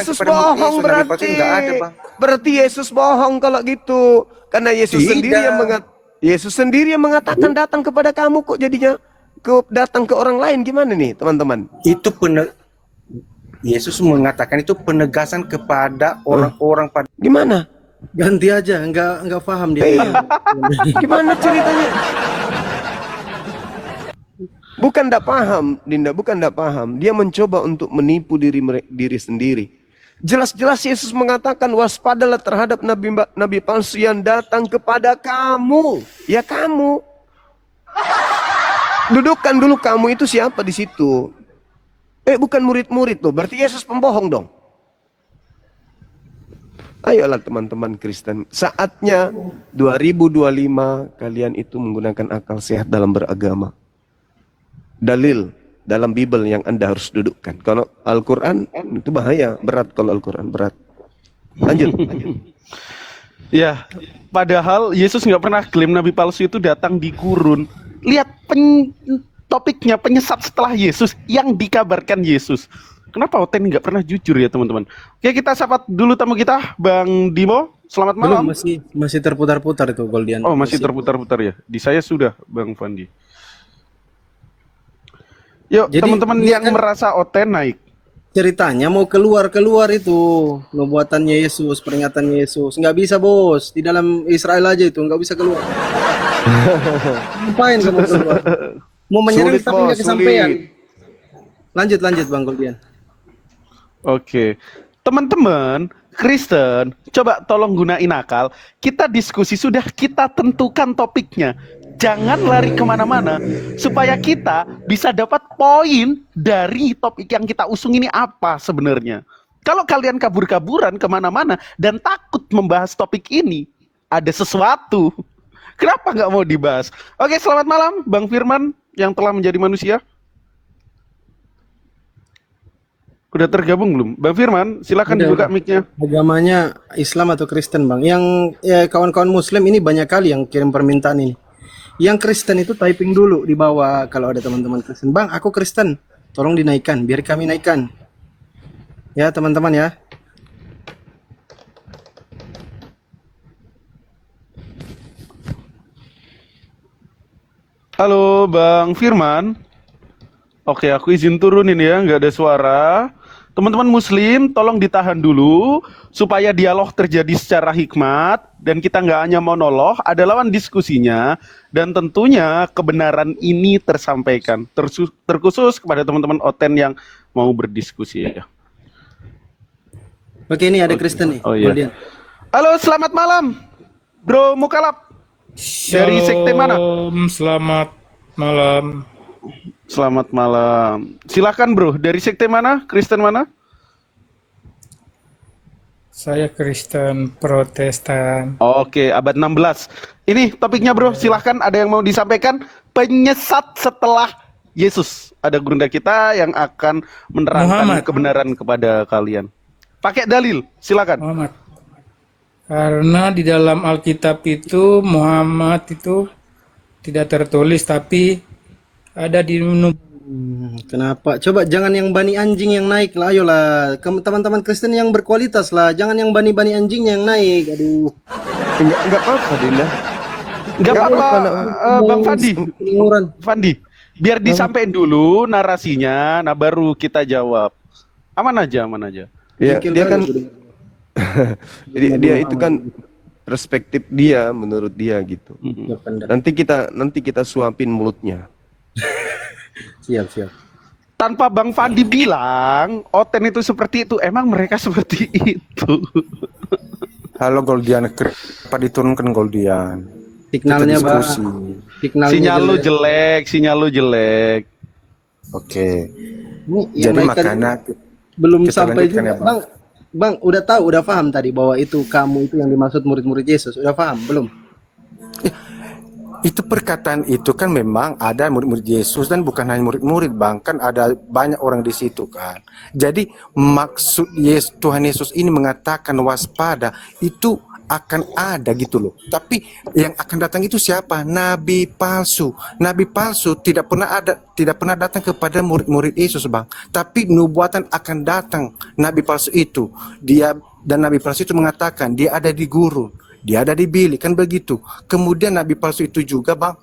Yesus bohong berarti. Berarti Yesus bohong kalau gitu. Karena Yesus sendiri yang mengatakan datang kepada kamu kok jadinya datang ke orang lain. Gimana nih teman-teman? Itu Yesus mengatakan itu penegasan kepada orang-orang pada. Gimana? Ganti aja, enggak paham dia. Gimana ceritanya? Bukan tidak paham, Dinda, bukan tidak paham. Dia mencoba untuk menipu diri sendiri. Jelas-jelas Yesus mengatakan waspadalah terhadap nabi palsu yang datang kepada kamu. Ya kamu. Dudukkan dulu kamu itu siapa di situ. Bukan murid-murid loh. Berarti Yesus pembohong dong. Ayolah teman-teman Kristen. Saatnya 2025 kalian itu menggunakan akal sehat dalam beragama. Dalil dalam Bible yang Anda harus dudukkan. Kalau Al-Quran itu bahaya, berat kalau Al-Quran, berat. Lanjut. Ya, padahal Yesus nggak pernah klaim nabi palsu itu datang di gurun. Lihat topiknya, penyesat setelah Yesus yang dikabarkan Yesus. Kenapa Oten nggak pernah jujur ya teman-teman? Oke, kita sapa dulu tamu kita, Bang Dimo. Selamat malam. Belum, masih terputar-putar itu Goldian. Oh, masih terputar-putar ya. Di saya sudah, Bang Fandi. Yuk, teman-teman yang merasa Oten naik. Ceritanya mau keluar itu nubuatannya Yesus, peringatannya Yesus. Nggak bisa bos, di dalam Israel aja itu nggak bisa keluar. Ngapain kamu keluar? Mau menyerang tapi nggak kesampaian. Lanjut Bang Goldian. Oke, teman-teman Kristen, coba tolong gunain akal. Kita diskusi, sudah kita tentukan topiknya. Jangan lari kemana-mana, supaya kita bisa dapat poin dari topik yang kita usung ini apa sebenarnya. Kalau kalian kabur-kaburan kemana-mana dan takut membahas topik ini, ada sesuatu. Kenapa nggak mau dibahas? Oke, selamat malam Bang Firman yang telah menjadi manusia. Udah tergabung belum? Bang Firman, silakan dibuka mic-nya. Agamanya Islam atau Kristen, Bang? Yang kawan-kawan Muslim ini banyak kali yang kirim permintaan ini. Yang Kristen itu typing dulu di bawah kalau ada teman-teman Kristen. Bang, aku Kristen. Tolong dinaikkan, biar kami naikkan. Ya, teman-teman ya. Halo, Bang Firman. Oke, aku izin turunin ya, nggak ada suara. Teman-teman Muslim, tolong ditahan dulu supaya dialog terjadi secara hikmat dan kita nggak hanya monolog, ada lawan diskusinya dan tentunya kebenaran ini tersampaikan terkhusus kepada teman-teman Oten yang mau berdiskusi ya. Oke, ini ada Kristen nih. Oh iya. Halo, selamat malam, Bro Mukalap. Dari sekte mana? Selamat malam. Selamat malam. Silakan Bro, dari sekte mana? Kristen mana? Saya Kristen Protestan. Oke, abad 16. Ini topiknya Bro, silahkan ada yang mau disampaikan. Penyesat setelah Yesus. Ada gurunda kita yang akan menerangkan kebenaran kepada kalian. Pakai dalil, silakan. Muhammad. Karena di dalam Alkitab itu Muhammad itu tidak tertulis, tapi ada di Kenapa? Coba jangan yang bani anjing yang naik lah, ayolah. Teman-teman Kristen yang berkualitas lah, jangan yang bani-bani anjing yang naik. Aduh. Enggak apa-apa, Dinda. Enggak apa-apa, Bang Fandi. Biar disampaikan dulu narasinya, nah baru kita jawab. Aman aja. Ya, dia kan jadi dia itu kan perspektif dia menurut dia gitu. Nanti kita suapin mulutnya. Siap. Tanpa Bang Fandi bilang Oten itu seperti itu, emang mereka seperti itu. Halo Goldian, apa diturunkan Goldian? Signalnya Bang. Sinyal lu jelek. Oke. Jadi makanya belum sampai juga, ya, Bang, udah paham tadi bahwa itu kamu itu yang dimaksud murid-murid Yesus, udah paham belum? Itu perkataan itu kan memang ada murid-murid Yesus dan bukan hanya murid-murid, Bang, kan ada banyak orang di situ kan. Jadi maksud Tuhan Yesus ini mengatakan waspada itu akan ada gitu loh. Tapi yang akan datang itu siapa? Nabi palsu. Nabi palsu tidak pernah datang kepada murid-murid Yesus, Bang. Tapi nubuatan akan datang nabi palsu itu. Dan nabi palsu itu mengatakan dia ada di gurun, dia ada di bilik, kan begitu. Kemudian nabi palsu itu juga, Bang,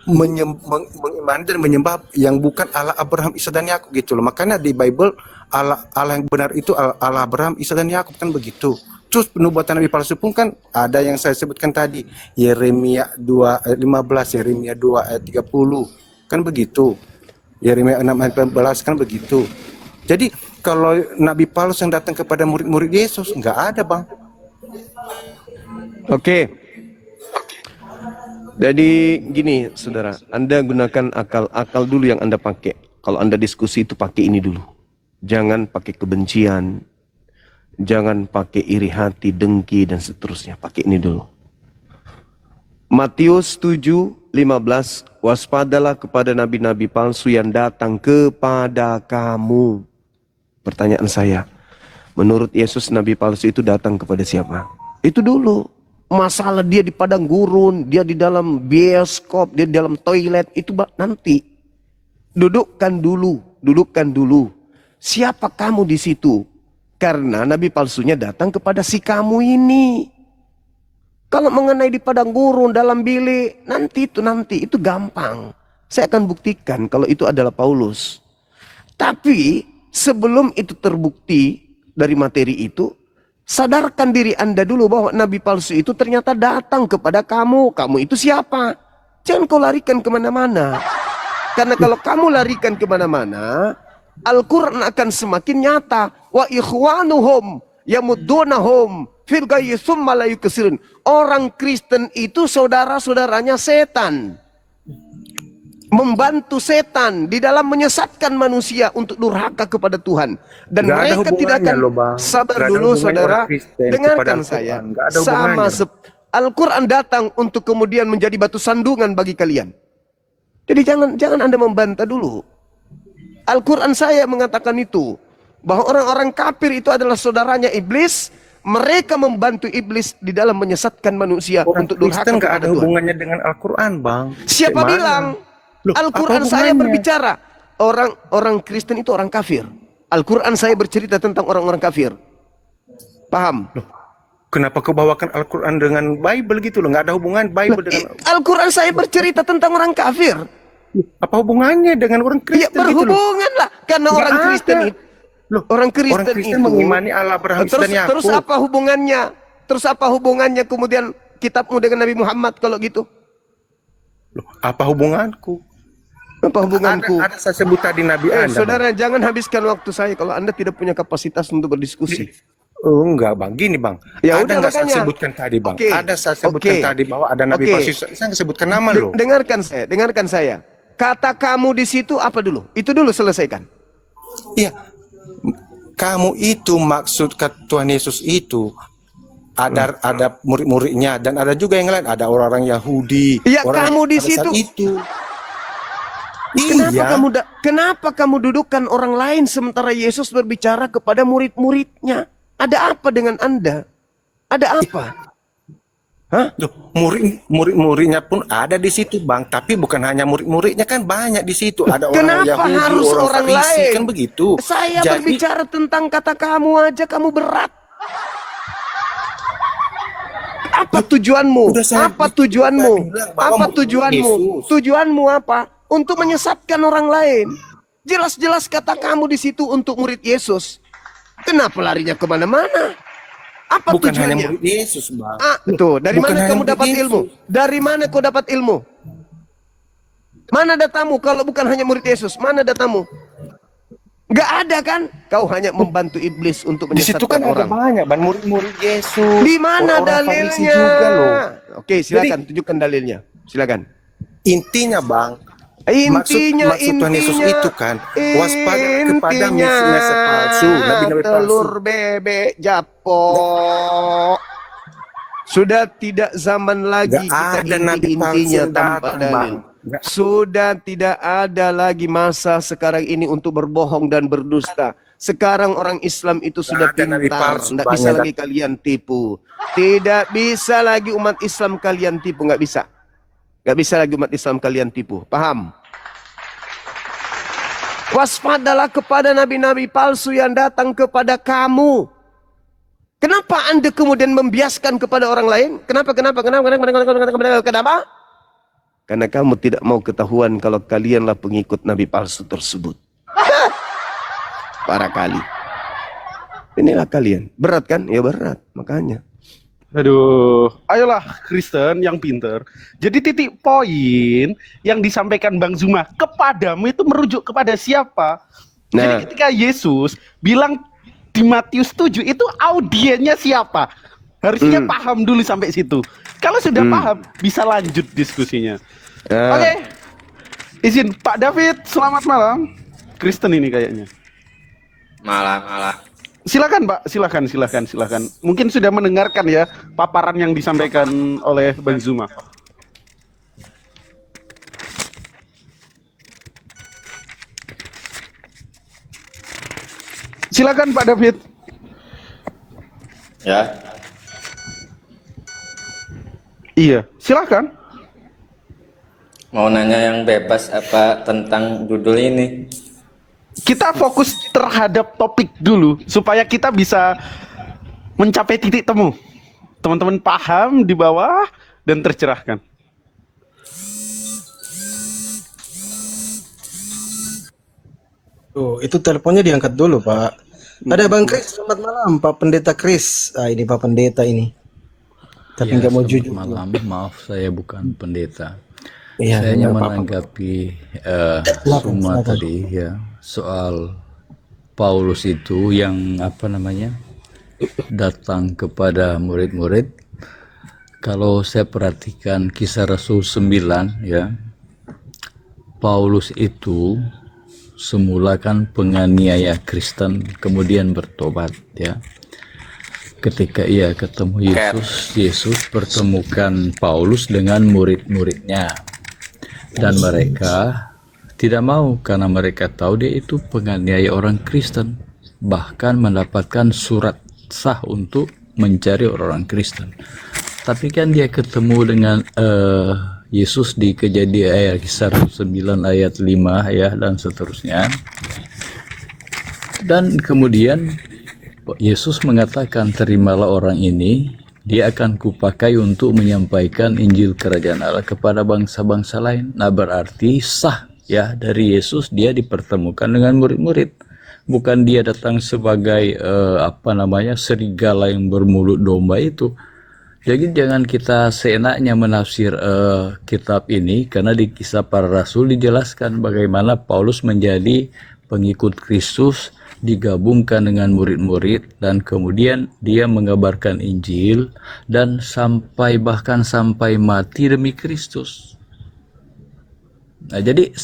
mengimani dan menyembah yang bukan Allah Abraham, Ishak dan Yakub gitu loh. Makanya di Bible Allah yang benar itu Allah Abraham, Ishak dan Yakub, kan begitu. Terus penubuatan nabi palsu pun kan ada yang saya sebutkan tadi, Yeremia 2 ayat 15, Yeremia 2 ayat 30, kan begitu. Yeremia 6 ayat 14, kan begitu. Jadi kalau nabi palsu yang datang kepada murid-murid Yesus nggak ada, Bang. Oke. Jadi gini, saudara, Anda gunakan akal dulu yang Anda pakai. Kalau Anda diskusi itu pakai ini dulu. Jangan pakai kebencian, jangan pakai iri hati, dengki, dan seterusnya. Pakai ini dulu. Matius 7:15, waspadalah kepada nabi-nabi palsu yang datang kepada kamu. Pertanyaan saya, menurut Yesus nabi palsu itu datang kepada siapa? Itu dulu. Masalah dia di padang gurun, dia di dalam bioskop, dia di dalam toilet, itu nanti. Dudukkan dulu. Siapa kamu di situ? Karena nabi palsunya datang kepada si kamu ini. Kalau mengenai di padang gurun, dalam bilik, nanti itu gampang. Saya akan buktikan kalau itu adalah Paulus. Tapi sebelum itu terbukti dari materi itu, sadarkan diri Anda dulu bahwa nabi palsu itu ternyata datang kepada kamu. Kamu itu siapa? Jangan kau larikan kemana-mana. Karena kalau kamu larikan kemana-mana, Al-Quran akan semakin nyata. Wa ikhwanuhum yamuddunahum fil ghayyi tsumma la yuksirun. Orang Kristen itu saudara-saudaranya setan. Membantu setan di dalam menyesatkan manusia untuk durhaka kepada Tuhan. Dan Nggak ada mereka tidak hubungannya akan loh, Bang. sabar Nggak ada dulu, hubungannya saudara. orang Kristen Dengarkan kepada saya. Al-Quran. Nggak ada hubungannya. Al-Quran datang untuk kemudian menjadi batu sandungan bagi kalian. Jadi jangan Anda membantah dulu. Al-Quran saya mengatakan itu, bahwa orang-orang kafir itu adalah saudaranya iblis. Mereka membantu iblis di dalam menyesatkan manusia Orang untuk durhaka Kristen nggak kepada ada Tuhan. hubungannya dengan Al-Quran, Bang. Siapa Kayak bilang? Loh, Al-Quran apa saya hubungannya? berbicara orang Kristen itu orang kafir. Al-Quran saya bercerita tentang orang-orang kafir. Paham? Kenapa kau bawakan Al-Quran dengan Bible gitu loh? Nggak ada hubungan Bible dengan... Al-Quran saya bercerita tentang orang kafir. Apa hubungannya dengan orang Ya Kristen gitu loh? berhubungan lah. Karena Nggak orang ada. Kristen itu. Loh, Orang Kristen itu mengimani Allah Abraham, Ishak dan Yakub. terus apa hubungannya? Terus apa hubungannya kemudian kitabmu dengan Nabi Muhammad kalau gitu? Loh, apa hubunganku? Apa hubunganku? Ada saya sebut tadi Nabi Anda. Saudara, jangan habiskan waktu saya kalau Anda tidak punya kapasitas untuk berdiskusi. Oh enggak, Bang, gini Bang. Ya Ada udah, nggak saya makanya. sebutkan tadi, Bang? Oke. Ada saya sebutkan Oke. tadi bahwa ada Nabi Oke. palsu. Saya nggak sebutkan nama loh. Dengarkan saya. Kata kamu di situ apa dulu? Itu dulu selesaikan. Iya. Kamu itu maksud Tuhan Yesus itu ada murid-muridnya dan ada juga yang lain, ada orang-orang Yahudi. Ya, orang kamu di pada saat situ. itu. Kenapa Iya. kenapa kamu dudukkan orang lain sementara Yesus berbicara kepada murid-muridnya? Ada apa dengan Anda? Ada apa? Hah? Loh, murid-muridnya pun ada di situ, Bang. Tapi bukan hanya murid-muridnya, kan banyak di situ. Ada orang Kenapa Yahudi, harus orang Farisi, lain? kan begitu. Saya Jadi, berbicara tentang kata kamu aja kamu berat. Apa tujuanmu? Udah saya Apa tujuanmu? bilang bahwa Apa murid tujuanmu? Yesus. Tujuanmu apa? Untuk menyesatkan orang lain. Jelas-jelas kata kamu di situ untuk murid Yesus. Kenapa larinya kemana-mana? Apa bukan hanya tujuannya? murid Yesus, Bang. Tuh, dari Bukan mana hanya kamu murid dapat Yesus. ilmu? Dari mana kau dapat ilmu? Mana datamu kalau bukan hanya murid Yesus? Mana datamu? Gak ada kan? Kau hanya membantu iblis untuk Di situ menyesatkan kan ada orang. banyak, Bang, murid-murid Yesus. Di mana Orang-orang Farisi dalilnya? juga loh. Oke, silakan tunjukkan dalilnya. Silakan. Intinya, Bang, Intinya, maksud Tuhan Yesus itu kan waspada kepada mesi-mesi palsu, nabi-nabi palsu. telur bebek japo. Sudah tidak zaman lagi Nggak kita ada nabi palsu intinya yang tanpa datang, dalil. Bang. Sudah tidak ada lagi masa sekarang ini untuk berbohong dan berdusta. Sekarang orang Islam itu sudah Ada nabi pintar, palsu tidak bisa banyak. lagi kalian tipu. Tidak bisa lagi umat Islam kalian tipu, nggak bisa. Nggak bisa lagi umat Islam kalian tipu. Paham? Waspadalah kepada nabi-nabi palsu yang datang kepada kamu. Kenapa Anda kemudian membiaskan kepada orang lain? Kenapa? Karena kamu tidak mau ketahuan kalau kalianlah pengikut nabi palsu tersebut. Parah kali. Inilah kalian. Berat kan? Ya berat. Makanya. Aduh, ayolah Kristen yang pinter. Jadi titik poin yang disampaikan Bang Zuma kepadamu itu merujuk kepada siapa? Nah. Jadi ketika Yesus bilang di Matius 7 itu audiennya siapa? Harusnya paham dulu sampai situ. Kalau sudah paham, bisa lanjut diskusinya. Oke. Izin Pak David, selamat malam. Kristen ini kayaknya. Malah. Silakan Pak, silakan. Mungkin sudah mendengarkan ya paparan yang disampaikan oleh Bang Zuma. Silakan Pak David. Ya, Iya, silakan. mau nanya yang bebas apa tentang judul ini? Kita fokus terhadap topik dulu supaya kita bisa mencapai titik temu. Teman-teman paham di bawah dan tercerahkan. Oh, itu teleponnya diangkat dulu, Pak. Ada Bang Kris, selamat malam, Pak Pendeta Kris. Ah, ini Pak Pendeta ini. Tapi Ya, nggak mau selamat jujur. malam, maaf saya bukan pendeta. Iya, Saya hanya nggak apa-apa. menanggapi silakan. Suma tadi ya soal Paulus itu yang apa namanya datang kepada murid-murid. Kalau saya perhatikan Kisah Rasul 9 ya, Paulus itu semula kan penganiaya Kristen, kemudian bertobat ya. Ketika ia ketemu Yesus, Yesus pertemukan Paulus dengan murid-muridnya. Dan mereka tidak mau karena mereka tahu dia itu penganiaya orang Kristen. Bahkan mendapatkan surat sah untuk mencari orang Kristen. Tapi kan dia ketemu dengan Yesus di Kejadian ayat Kisah 9 ayat 5 ya dan seterusnya. Dan kemudian Yesus mengatakan, terimalah orang ini, dia akan kupakai untuk menyampaikan Injil Kerajaan Allah kepada bangsa-bangsa lain. Nah berarti sah ya dari Yesus dia dipertemukan dengan murid-murid. Bukan dia datang sebagai serigala yang bermulut domba itu. Jadi jangan kita seenaknya menafsir kitab ini, karena di Kisah Para Rasul dijelaskan bagaimana Paulus menjadi pengikut Kristus, digabungkan dengan murid-murid, dan kemudian dia mengabarkan Injil dan bahkan sampai mati demi Kristus. Nah, jadi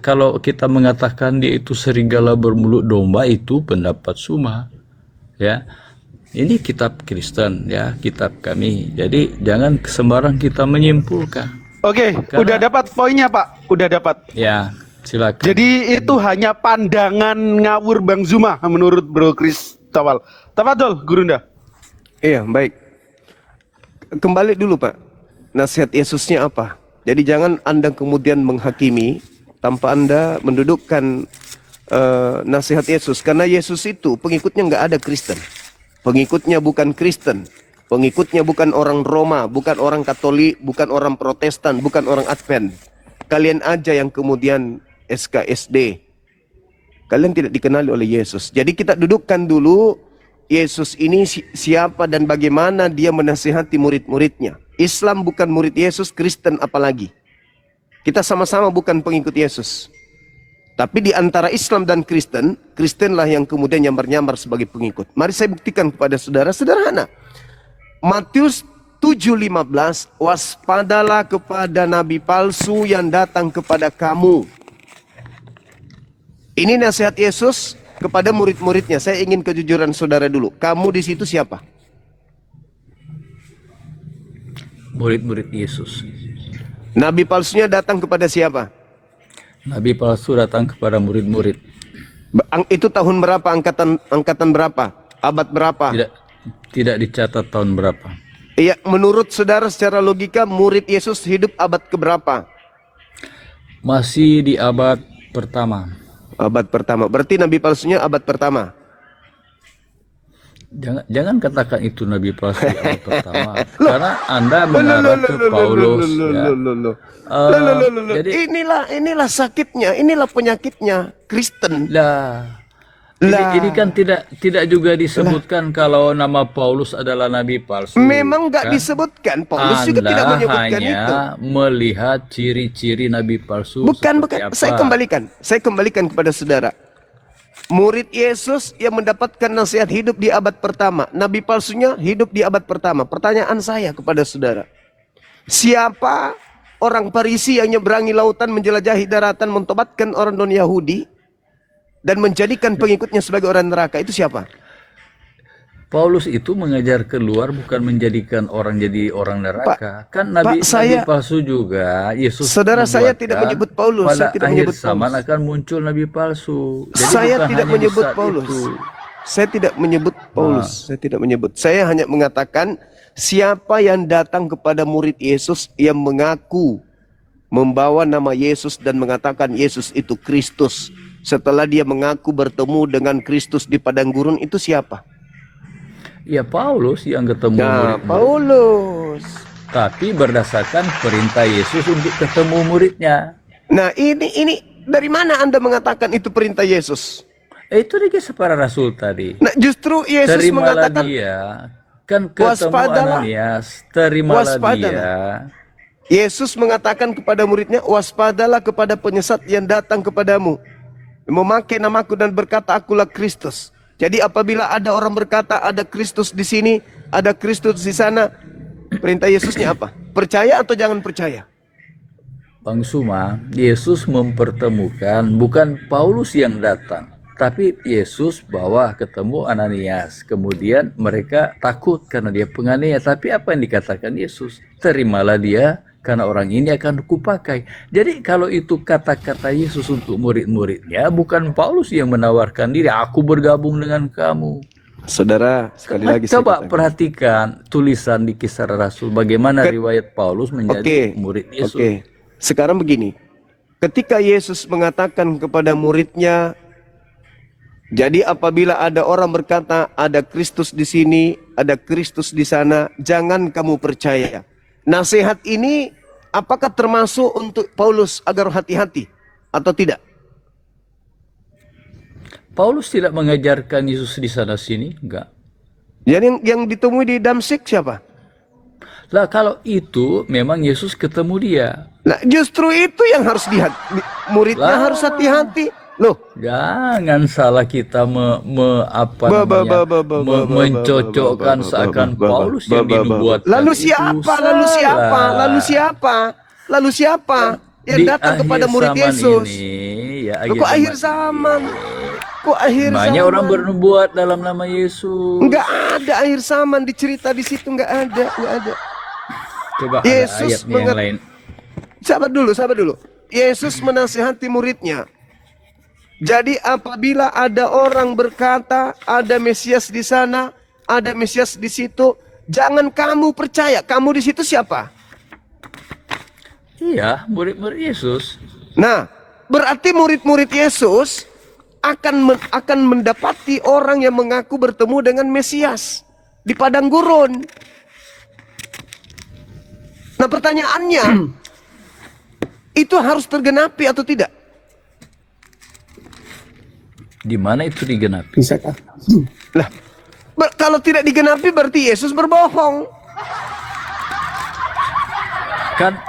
kalau kita mengatakan dia itu serigala bermulut domba, itu pendapat Suma ya. Ini kitab Kristen ya, kitab kami. Jadi jangan sembarang kita menyimpulkan. Oke, udah dapat poinnya Pak, udah dapat. Ya, silakan. Jadi itu hanya pandangan ngawur Bang Zuma menurut Bro Kris Tawal. Tafadhol, Gurunda. Iya, baik. Kembali dulu Pak. Nasihat Yesusnya apa? Jadi jangan Anda kemudian menghakimi tanpa Anda mendudukkan nasihat Yesus. Karena Yesus itu pengikutnya nggak ada Kristen. Pengikutnya bukan Kristen. Pengikutnya bukan orang Roma, bukan orang Katolik, bukan orang Protestan, bukan orang Advent. Kalian aja yang kemudian SKSD. Kalian tidak dikenali oleh Yesus. Jadi kita dudukkan dulu Yesus ini siapa dan bagaimana dia menasihati murid-muridnya. Islam bukan murid Yesus, Kristen apalagi. Kita sama-sama bukan pengikut Yesus. Tapi di antara Islam dan Kristen, Kristenlah yang kemudian nyamar-nyamar sebagai pengikut. Mari saya buktikan kepada saudara, sederhana. Matius 7:15, waspadalah kepada nabi palsu yang datang kepada kamu. Ini nasihat Yesus kepada murid-muridnya. Saya ingin kejujuran saudara dulu. Kamu di situ siapa? Murid-murid Yesus. Nabi palsunya datang kepada siapa? Nabi palsu datang kepada murid-murid. Itu tahun berapa, angkatan berapa? Abad berapa? Tidak dicatat tahun berapa. Iya, menurut saudara secara logika murid Yesus hidup abad keberapa? Masih di abad pertama. Abad pertama. Berarti nabi palsunya abad pertama. Jangan katakan itu nabi palsu di abad pertama. Karena Anda mengarah ke Paulus. Jadi Inilah sakitnya, inilah penyakitnya Kristen. Ini kan tidak juga disebutkan kalau nama Paulus adalah nabi palsu. Memang nggak kan? disebutkan. Paulus juga tidak menyebutkan hanya itu. Melihat ciri-ciri nabi palsu. Bukan. seperti apa. Saya kembalikan kepada saudara. Murid Yesus yang mendapatkan nasihat hidup di abad pertama. Nabi palsunya hidup di abad pertama. Pertanyaan saya kepada saudara. Siapa orang Farisi yang nyeberangi lautan, menjelajahi daratan, mentobatkan orang non-Yahudi, dan menjadikan pengikutnya sebagai orang neraka? Itu siapa? Paulus itu mengajar keluar, bukan menjadikan orang jadi orang neraka. Kan nabi palsu juga. Yesus saudara, saya membuatkan tidak menyebut Paulus. Pada Saya tidak akhir menyebut zaman Paulus. akan muncul nabi palsu. Jadi Saya bukan tidak hanya menyebut di saat Paulus. itu. Saya tidak menyebut Paulus. Saya tidak menyebut. Saya hanya mengatakan siapa yang datang kepada murid Yesus yang mengaku membawa nama Yesus dan mengatakan Yesus itu Kristus. Setelah dia mengaku bertemu dengan Kristus di padang gurun, itu siapa? Ya Paulus yang ketemu murid-murid. Paulus. Tapi berdasarkan perintah Yesus untuk ketemu muridnya. Nah, ini dari mana Anda mengatakan itu perintah Yesus? Itu dikisah para rasul tadi. Nah, justru Yesus Terimalah mengatakan dia. Kan ketemu Ananias. Terimalah dia. Yesus mengatakan kepada muridnya, waspadalah kepada penyesat yang datang kepadamu, memakai namaku dan berkata akulah Kristus. Jadi apabila ada orang berkata ada Kristus di sini, ada Kristus di sana, perintah Yesusnya apa? Percaya atau jangan percaya? Bang Suma, Yesus mempertemukan, bukan Paulus yang datang, tapi Yesus bawa ketemu Ananias. Kemudian mereka takut karena dia penganiaya. Tapi apa yang dikatakan Yesus? Terimalah dia, karena orang ini akan kupakai. Jadi kalau itu kata-kata Yesus untuk murid-muridnya, bukan Paulus yang menawarkan diri, aku bergabung dengan kamu. Saudara, sekali lagi coba perhatikan tulisan di Kisah Rasul, bagaimana riwayat Paulus menjadi murid Yesus. Oke. Sekarang begini, ketika Yesus mengatakan kepada muridnya, jadi apabila ada orang berkata ada Kristus di sini, ada Kristus di sana, jangan kamu percaya. Nasihat ini apakah termasuk untuk Paulus agar hati-hati atau tidak? Paulus tidak mengajarkan Yesus di sana sini, enggak. Jadi yang ditemui di Damsyik siapa? Lah kalau itu memang Yesus ketemu dia. Nah justru itu yang harus muridnya harus hati-hati. Loh, jangan salah kita mencocokkan seakan Paulus yang dinubuatkan. Lalu siapa yang datang kepada murid Yesus? Kok akhir zaman? Banyak orang bernubuat dalam nama Yesus. Enggak ada akhir zaman dicerita di situ, enggak ada. Coba Yesus ayatnya yang lain. Sabar dulu. Yesus menasihati muridnya. Jadi apabila ada orang berkata ada Mesias di sana, ada Mesias di situ, jangan kamu percaya. Kamu di situ siapa? Iya, murid-murid Yesus. Nah, berarti murid-murid Yesus akan mendapati orang yang mengaku bertemu dengan Mesias di padang gurun. Nah, pertanyaannya, itu harus tergenapi atau tidak? Di mana itu digenapi? Bisakah? Lah, kalau tidak digenapi berarti Yesus berbohong. Kan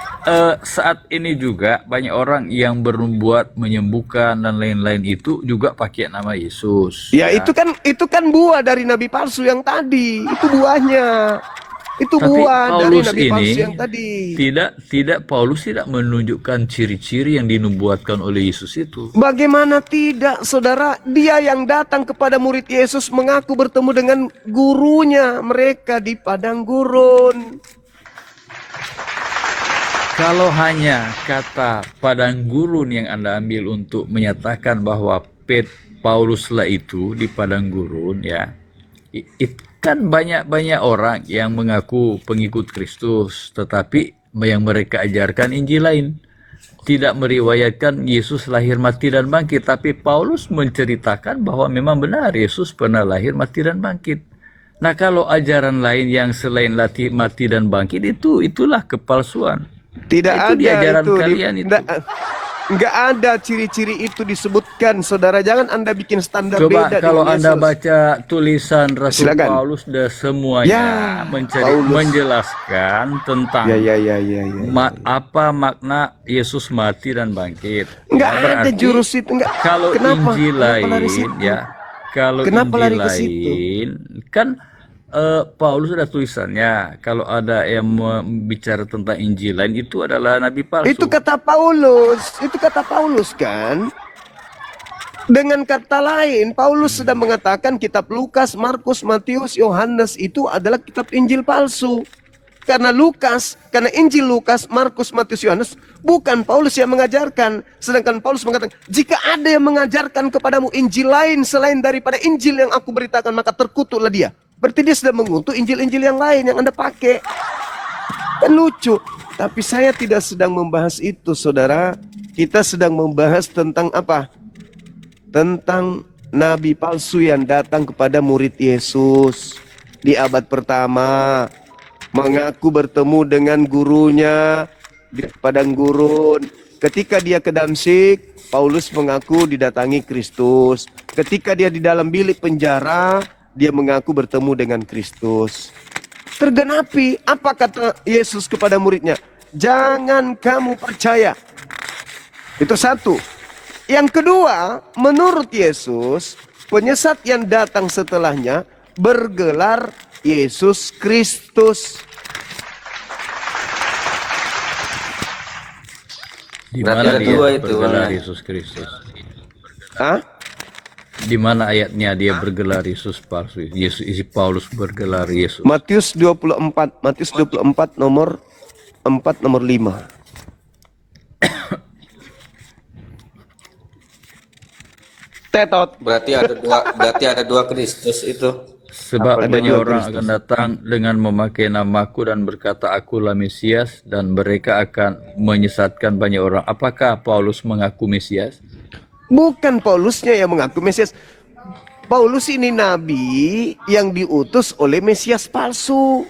saat ini juga banyak orang yang berbuat menyembuhkan dan lain-lain itu juga pakai nama Yesus. Ya, itu kan buah dari nabi palsu yang tadi. Itu buahnya. Itu Tapi buah dari Paulus nabi ini palsu yang tadi. Paulus tidak menunjukkan ciri-ciri yang dinubuatkan oleh Yesus itu. Bagaimana tidak, saudara? Dia yang datang kepada murid Yesus mengaku bertemu dengan gurunya mereka di padang gurun. Kalau hanya kata padang gurun yang Anda ambil untuk menyatakan bahwa Pauluslah itu di padang gurun ya. Kan banyak orang yang mengaku pengikut Kristus, tetapi yang mereka ajarkan Injil lain. Tidak meriwayatkan Yesus lahir, mati, dan bangkit. Tapi Paulus menceritakan bahwa memang benar Yesus pernah lahir, mati, dan bangkit. Nah, kalau ajaran lain yang selain mati, dan bangkit itulah kepalsuan. Tidak Itu di ada ajaran itu. kalian itu. Nggak ada ciri-ciri itu disebutkan, saudara. Jangan Anda bikin standar Coba beda kalau dengan Anda Yesus. baca tulisan Rasul Silakan. Paulus dan semuanya Ya, Paulus. menjelaskan tentang Ya. apa makna Yesus mati dan bangkit. Nggak Ya, ada berarti jurus itu. Nggak. Kalau Kenapa? Injil Kenapa lari lain situ? ya, kalau Kenapa Injil lari ke situ? lain kan Paulus ada tulisannya. Kalau ada yang bicara tentang Injil lain itu adalah nabi palsu. Itu kata Paulus. Itu kata Paulus kan. Dengan kata lain, Paulus sedang mengatakan kitab Lukas, Markus, Matius, Yohanes itu adalah kitab Injil palsu. Karena Injil Lukas, Markus, Matius, Yohanes bukan Paulus yang mengajarkan. Sedangkan Paulus mengatakan, jika ada yang mengajarkan kepadamu Injil lain selain daripada Injil yang aku beritakan, maka terkutuklah dia. Berarti dia sudah mengutuk Injil-Injil yang lain yang Anda pakai. Kan lucu. Tapi saya tidak sedang membahas itu, saudara. Kita sedang membahas tentang apa? Tentang nabi palsu yang datang kepada murid Yesus di abad pertama, mengaku bertemu dengan gurunya di padang gurun. Ketika dia ke Damsyik, Paulus mengaku didatangi Kristus. Ketika dia di dalam bilik penjara, dia mengaku bertemu dengan Kristus. Tergenapi apa kata Yesus kepada muridnya? Jangan kamu percaya. Itu satu. Yang kedua, menurut Yesus, penyesat yang datang setelahnya bergelar Yesus Kristus. Di Berarti mana ada dia dua itu, bergelar Bang. Yesus Kristus? Hah? Di mana ayatnya dia bergelar Yesus palsu? Isi Paulus bergelar Yesus. Matius 24, Matius 24 nomor 4 nomor 5. Tetot. Berarti ada dua Kristus itu. Sebab Ada banyak dua orang Kristus. akan datang dengan memakai namaku dan berkata akulah Mesias, dan mereka akan menyesatkan banyak orang. Apakah Paulus mengaku Mesias? Bukan Paulusnya yang mengaku Mesias. Paulus ini nabi yang diutus oleh Mesias palsu.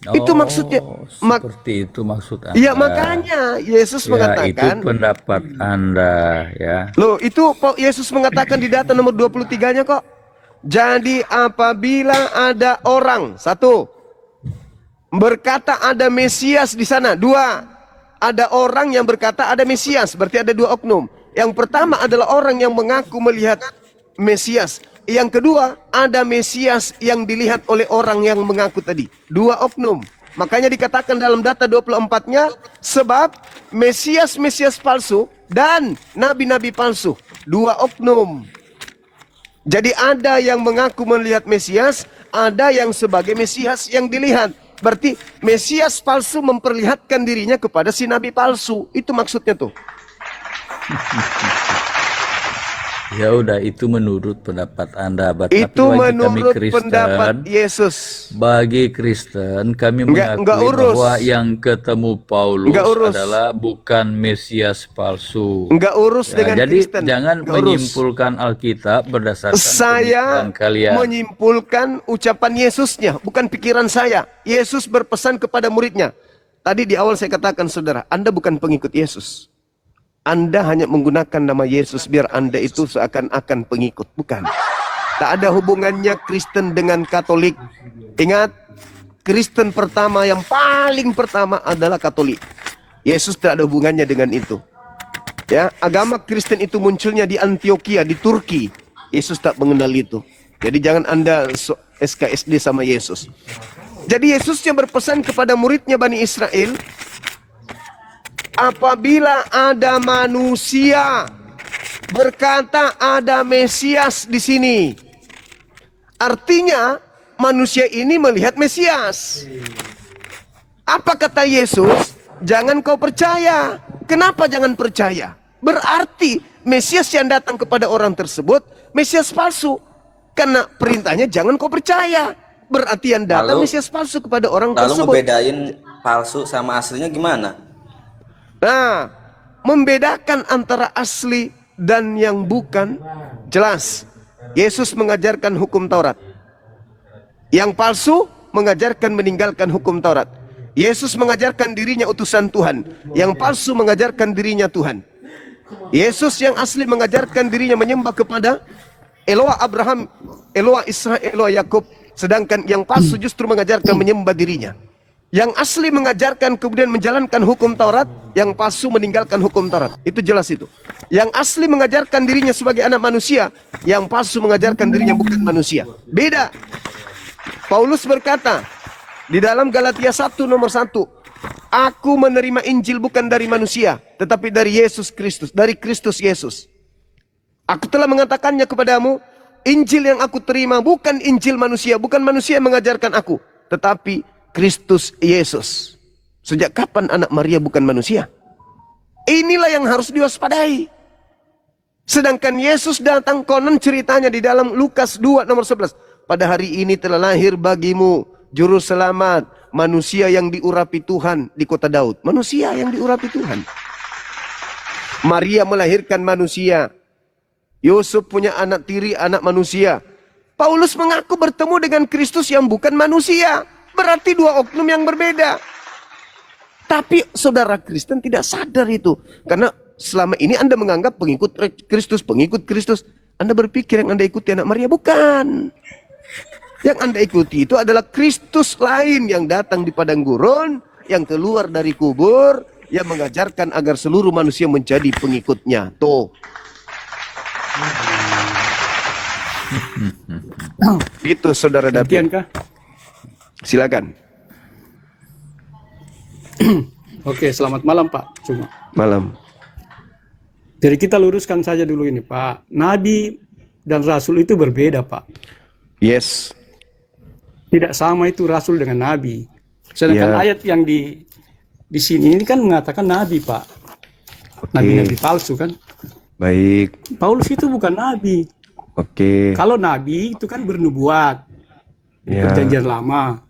Itu maksudnya. Seperti itu maksud Anda. Ya makanya Yesus Ya, itu mengatakan. pendapat Anda ya. Loh, itu Yesus mengatakan di data nomor 23-nya kok. Jadi apabila ada orang, satu, berkata ada Mesias di sana. Dua, ada orang yang berkata ada Mesias. Berarti ada dua oknum. Yang pertama adalah orang yang mengaku melihat Mesias. Yang kedua, ada Mesias yang dilihat oleh orang yang mengaku tadi. Dua oknum. Makanya dikatakan dalam data 24-nya, sebab Mesias palsu dan nabi-nabi palsu. Dua oknum. Jadi ada yang mengaku melihat Mesias, ada yang sebagai Mesias yang dilihat. Berarti Mesias palsu memperlihatkan dirinya kepada si nabi palsu. Itu maksudnya tuh. Ya udah, itu menurut pendapat Anda. Tapi Itu bagi kami menurut Kristen, pendapat Yesus. bagi Kristen kami Enggak mengakui urus. bahwa yang ketemu Paulus Enggak urus. adalah bukan Mesias palsu. Enggak urus Ya, dengan jadi Kristen. jangan Enggak urus. menyimpulkan Alkitab berdasarkan Saya pemikiran kalian. menyimpulkan ucapan Yesusnya, bukan pikiran saya. Yesus berpesan kepada muridnya. Tadi di awal saya katakan, saudara, Anda bukan pengikut Yesus. Anda hanya menggunakan nama Yesus biar Anda itu seakan-akan pengikut. Bukan. Tak ada hubungannya Kristen dengan Katolik. Ingat, Kristen pertama yang paling pertama adalah Katolik. Yesus tidak ada hubungannya dengan itu. Ya, agama Kristen itu munculnya di Antioquia, di Turki. Yesus tak mengenal itu. Jadi jangan Anda SKSD sama Yesus. Jadi Yesusnya berpesan kepada muridnya Bani Israel, apabila ada manusia berkata ada Mesias di sini, artinya manusia ini melihat Mesias. Apa kata Yesus? Jangan kau percaya. Kenapa jangan percaya? Berarti Mesias yang datang kepada orang tersebut Mesias palsu. Karena perintahnya jangan kau percaya. Berarti yang datang Mesias palsu kepada orang tersebut. Lalu ngebedain palsu sama aslinya gimana? Nah, membedakan antara asli dan yang bukan jelas. Yesus mengajarkan hukum Taurat. Yang palsu mengajarkan meninggalkan hukum Taurat. Yesus mengajarkan dirinya utusan Tuhan. Yang palsu mengajarkan dirinya Tuhan. Yesus yang asli mengajarkan dirinya menyembah kepada Eloa Abraham, Eloa Ishak, Eloa Yakub. Sedangkan yang palsu justru mengajarkan menyembah dirinya. Yang asli mengajarkan kemudian menjalankan hukum Taurat, yang palsu meninggalkan hukum Taurat. Itu jelas itu. Yang asli mengajarkan dirinya sebagai anak manusia, yang palsu mengajarkan dirinya bukan manusia. Beda. Paulus berkata di dalam Galatia 1 nomor 1, aku menerima Injil bukan dari manusia, tetapi dari Yesus Kristus, dari Kristus Yesus. Aku telah mengatakannya kepadamu, Injil yang aku terima bukan Injil manusia, bukan manusia yang mengajarkan aku, tetapi Kristus Yesus. Sejak kapan anak Maria bukan manusia? Inilah yang harus diwaspadai. Sedangkan Yesus datang, konon ceritanya di dalam Lukas 2 nomor 11. Pada hari ini telah lahir bagimu juru selamat, manusia yang diurapi Tuhan di kota Daud. Manusia yang diurapi Tuhan. Maria melahirkan manusia. Yusuf punya anak tiri, anak manusia. Paulus mengaku bertemu dengan Kristus yang bukan manusia. Berarti dua oknum yang berbeda. Tapi saudara Kristen tidak sadar itu. Karena selama ini Anda menganggap pengikut Kristus. Anda berpikir yang Anda ikuti anak Maria. Bukan. Yang Anda ikuti itu adalah Kristus lain yang datang di padang gurun, yang keluar dari kubur, yang mengajarkan agar seluruh manusia menjadi pengikutnya. Tuh. Itu saudara David. Silakan. Oke, selamat malam Pak. Cuma Malam. jadi kita luruskan saja dulu ini Pak. Nabi dan Rasul itu berbeda Pak. Yes. Tidak sama itu Rasul dengan Nabi. Sedangkan ayat yang di sini ini kan mengatakan Nabi Pak. Nabi-nabi palsu kan. Baik. Paulus itu bukan Nabi. Oke. Kalau Nabi itu kan bernubuat. Di Ya. Perjanjian Lama.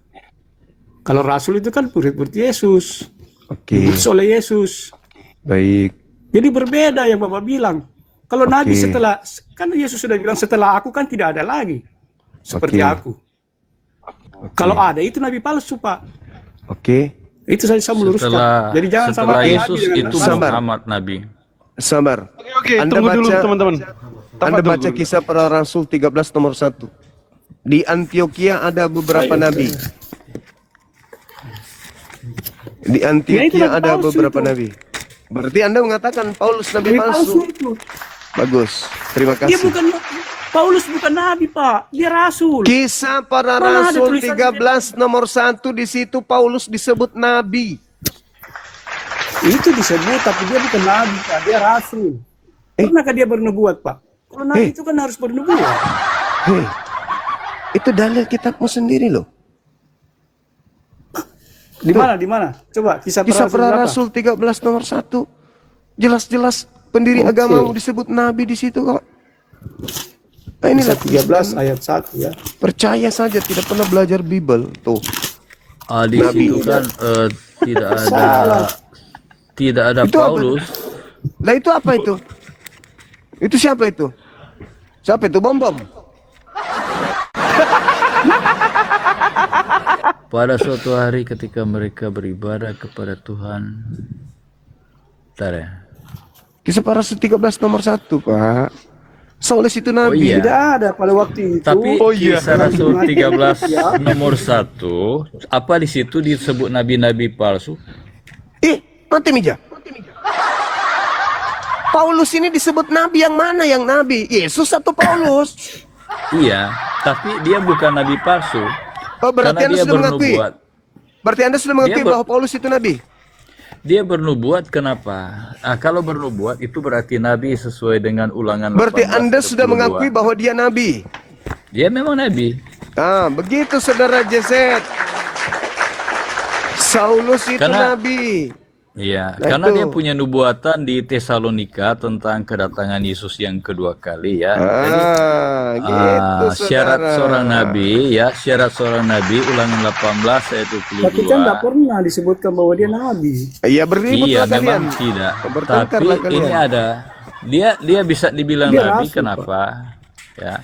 Kalau Rasul itu kan murid-murid Yesus. Oke. Diutus oleh Yesus. Baik. Jadi berbeda yang Bapak bilang. Kalau Nabi setelah, kan Yesus sudah bilang setelah aku kan tidak ada lagi. Seperti aku. Kalau ada itu Nabi palsu Pak. Oke. Itu saya meluruskan. Jadi jangan sama setelah Yesus Nabi itu Sabar. Muhammad Nabi. Sabar. Oke, tunggu dulu teman-teman. Anda baca kisah para Rasul 13 nomor 1. Di Antioquia ada beberapa nabi. Di Antioquia ada beberapa nabi. Berarti Anda mengatakan Paulus nabi palsu. Bagus. Terima Dia kasih. bukan Paulus bukan nabi Pak, dia rasul. Kisah para Mana ada Rasul tulisan 13 nomor 1 di situ Paulus disebut nabi. Itu disebut tapi dia bukan nabi Pak, dia rasul. Pernahkah dia bernubuat Pak? Kalau nabi itu kan harus bernubuat. Hei, itu dalil kitabmu sendiri loh. Di mana? Di mana? Coba kisah Kisah para berapa? Rasul 13 nomor 1. Jelas-jelas pendiri agama disebut nabi di situ kok. Nah, inilah Kisah 13 ayat 1 ya. percaya saja tidak pernah belajar Bible tuh. Di Nabi. situ kan tidak ada Itu apa? Paulus. Lah itu apa itu? Itu siapa itu? Siapa itu? Bom-bom. Pada suatu hari ketika mereka beribadah kepada Tuhan. Bentar ya. Kisah para Rasul 13 nomor 1, Pak. Saulus itu nabi. iya. Tidak ada pada waktu itu. Tapi kisah Rasul 13 nomor 1, apa di situ disebut nabi-nabi palsu? Mati meja. Paulus ini disebut nabi yang mana yang nabi? Yesus atau Paulus? Iya, tapi dia bukan nabi palsu. Oh, berarti Karena Anda dia sudah mengakui. bernubuat. Berarti Anda sudah mengakui Dia bahwa Paulus itu nabi? Dia bernubuat kenapa? Kalau bernubuat itu berarti nabi sesuai dengan Ulangan 18. Berarti Anda sudah mengakui bahwa dia nabi? Dia memang nabi. Begitu saudara Jezet. Saulus itu Karena- nabi. Iya, Nah, karena itu. dia punya nubuatan di Tesalonika tentang kedatangan Yesus yang kedua kali ya. Jadi Gitu, syarat saudara. seorang nabi ya, syarat seorang nabi Ulangan 18 ayat Tapi kan tidak 22. pernah disebutkan bahwa dia nabi. Iya, beributlah Iya, kalian. memang tidak. Bertengkarlah Tapi ini kalian. ada. Dia bisa dibilang Dia nabi, rasul, kenapa? Ya.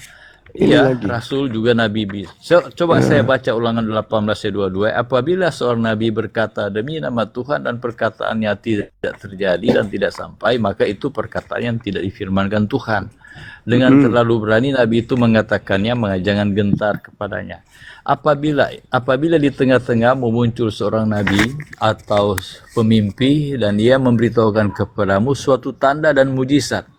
Ini Iya, lagi. rasul juga nabi bisa. Coba saya baca Ulangan 18 ayat 22. Apabila seorang nabi berkata demi nama Tuhan dan perkataannya tidak terjadi dan tidak sampai, maka itu perkataan yang tidak difirmankan Tuhan. Dengan terlalu berani nabi itu mengatakannya, jangan gentar kepadanya. Apabila di tengah-tengah muncul seorang nabi atau pemimpi dan ia memberitahukan kepadamu suatu tanda dan mujizat.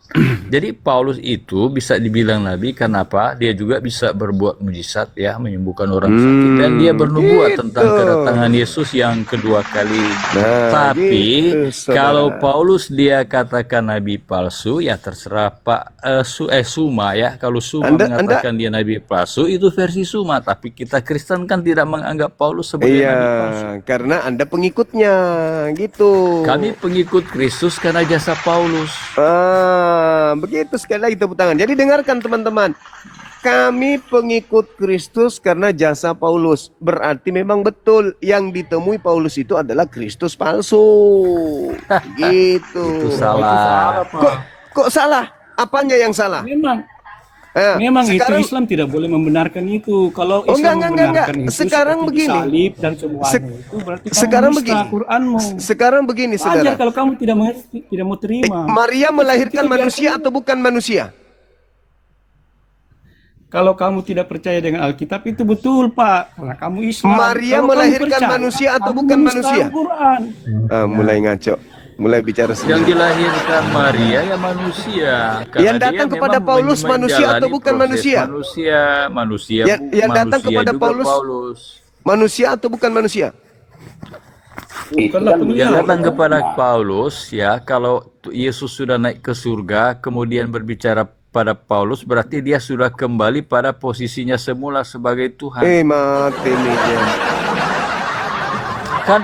Jadi Paulus itu bisa dibilang nabi karena apa? Dia juga bisa berbuat mujizat ya, menyembuhkan orang sakit dan dia bernubuat tentang kedatangan Yesus yang kedua kali. Nah, Tapi gitu, saudara. kalau Paulus dia katakan nabi palsu, ya terserah Pak Suma ya. Kalau Suma mengatakan dia nabi palsu, itu versi Suma. Tapi kita Kristen kan tidak menganggap Paulus sebagai Iya, nabi palsu. karena Anda pengikutnya, gitu. Kami pengikut Kristus karena jasa Paulus. Begitu, sekali lagi tepuk tangan. Jadi dengarkan teman-teman. Kami pengikut Kristus karena jasa Paulus. Berarti memang betul yang ditemui Paulus itu adalah Kristus palsu. Gitu. Itu salah. Kok salah? Apanya yang salah? Memang itu sekarang- Islam tidak boleh membenarkan itu. Kalau Oh, Islam enggak. membenarkan itu Sekarang seperti begini. salib dan semuanya itu berarti kamu sekarang nista begini. Quranmu. Sekarang begini, Wajar saudara. kalau kamu tidak mengerti, tidak mau terima. Maria melahirkan Tidak manusia biarkan. atau bukan manusia? Kalau kamu tidak percaya dengan Alkitab itu betul, Pak. Karena kamu Islam. Maria Kalau kamu melahirkan percaya, manusia atau kamu bukan menista manusia? Al-Quran. Mulai ngaco. Mulai bicara Yang sendiri. dilahirkan Maria ya manusia. Yang Karena datang dia kepada memang Paulus manusia atau menjalani bukan proses manusia? Manusia, Yang datang manusia kepada juga Paulus manusia atau bukan manusia? Bukanlah Yang pengirat. datang kepada Paulus ya, kalau Yesus sudah naik ke surga, kemudian berbicara pada Paulus, berarti dia sudah kembali pada posisinya semula sebagai Tuhan. Mati nih dia. Kan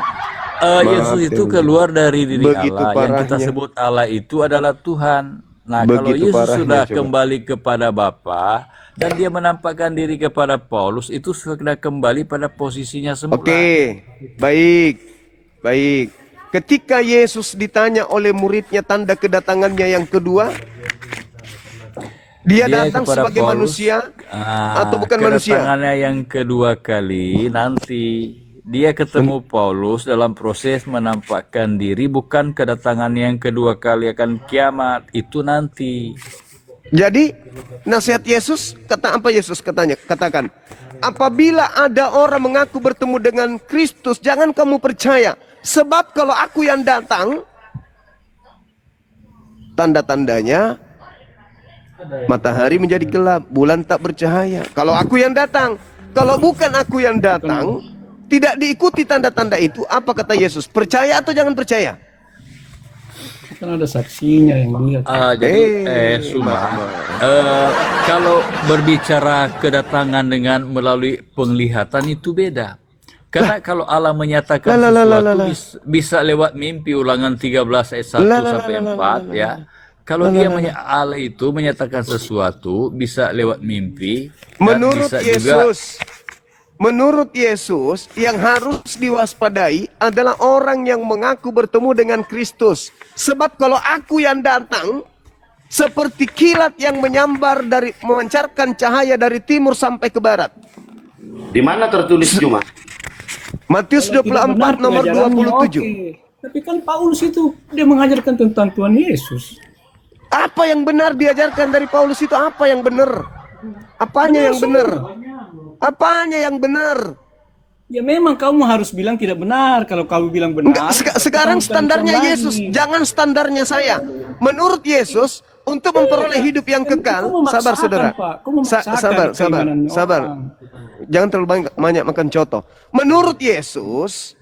Yesus itu keluar dari diri Begitu Allah. Yang kita parahnya. sebut Allah itu adalah Tuhan. Nah, kalau Begitu Yesus parahnya, sudah coba. kembali kepada Bapa dan dia menampakkan diri kepada Paulus, itu sudah kembali pada posisinya semula. Oke, baik. Ketika Yesus ditanya oleh muridnya tanda kedatangannya yang kedua, dia datang kepada sebagai Paulus, manusia atau bukan manusia? Kedatangannya yang kedua kali nanti dia ketemu Paulus dalam proses menampakkan diri, bukan kedatangan yang kedua kali akan kiamat, itu nanti. Jadi nasihat Yesus, kata apa Yesus katanya? Katakan, apabila ada orang mengaku bertemu dengan Kristus, jangan kamu percaya. Sebab kalau aku yang datang, tanda-tandanya matahari menjadi gelap, bulan tak bercahaya. Kalau aku yang datang, kalau bukan aku yang datang, tidak diikuti tanda-tanda itu, apa kata Yesus? Percaya atau jangan percaya? Kan ada saksinya yang lihat. Jadi kalau berbicara kedatangan dengan melalui penglihatan itu beda. Karena kalau Allah menyatakan sesuatu bisa lewat mimpi, Ulangan 13 ayat 1 sampai 4 ya. Kalau Allah itu menyatakan sesuatu bisa lewat mimpi dan bisa juga Menurut Yesus, yang harus diwaspadai adalah orang yang mengaku bertemu dengan Kristus. Sebab kalau aku yang datang, seperti kilat yang memancarkan cahaya dari timur sampai ke barat. Di mana tertulis cuma? Matius Kalau tidak benar 24 nomor pengajarannya, 27. oke. Tapi kan Paulus itu dia mengajarkan tentang Tuhan Yesus. Apa yang benar diajarkan dari Paulus itu? Apa yang benar? Apanya yang benar? Apanya yang benar? Ya memang kamu harus bilang tidak benar. Kalau kamu bilang benar, Sekarang kamu standarnya cancang Yesus, lagi. jangan standarnya saya. Menurut Yesus, untuk memperoleh hidup yang kekal, Kamu memaksakan, sabar saudara. Pak. Kamu memaksakan keimanan Sabar. orang. Jangan terlalu banyak makan coto. Menurut Yesus,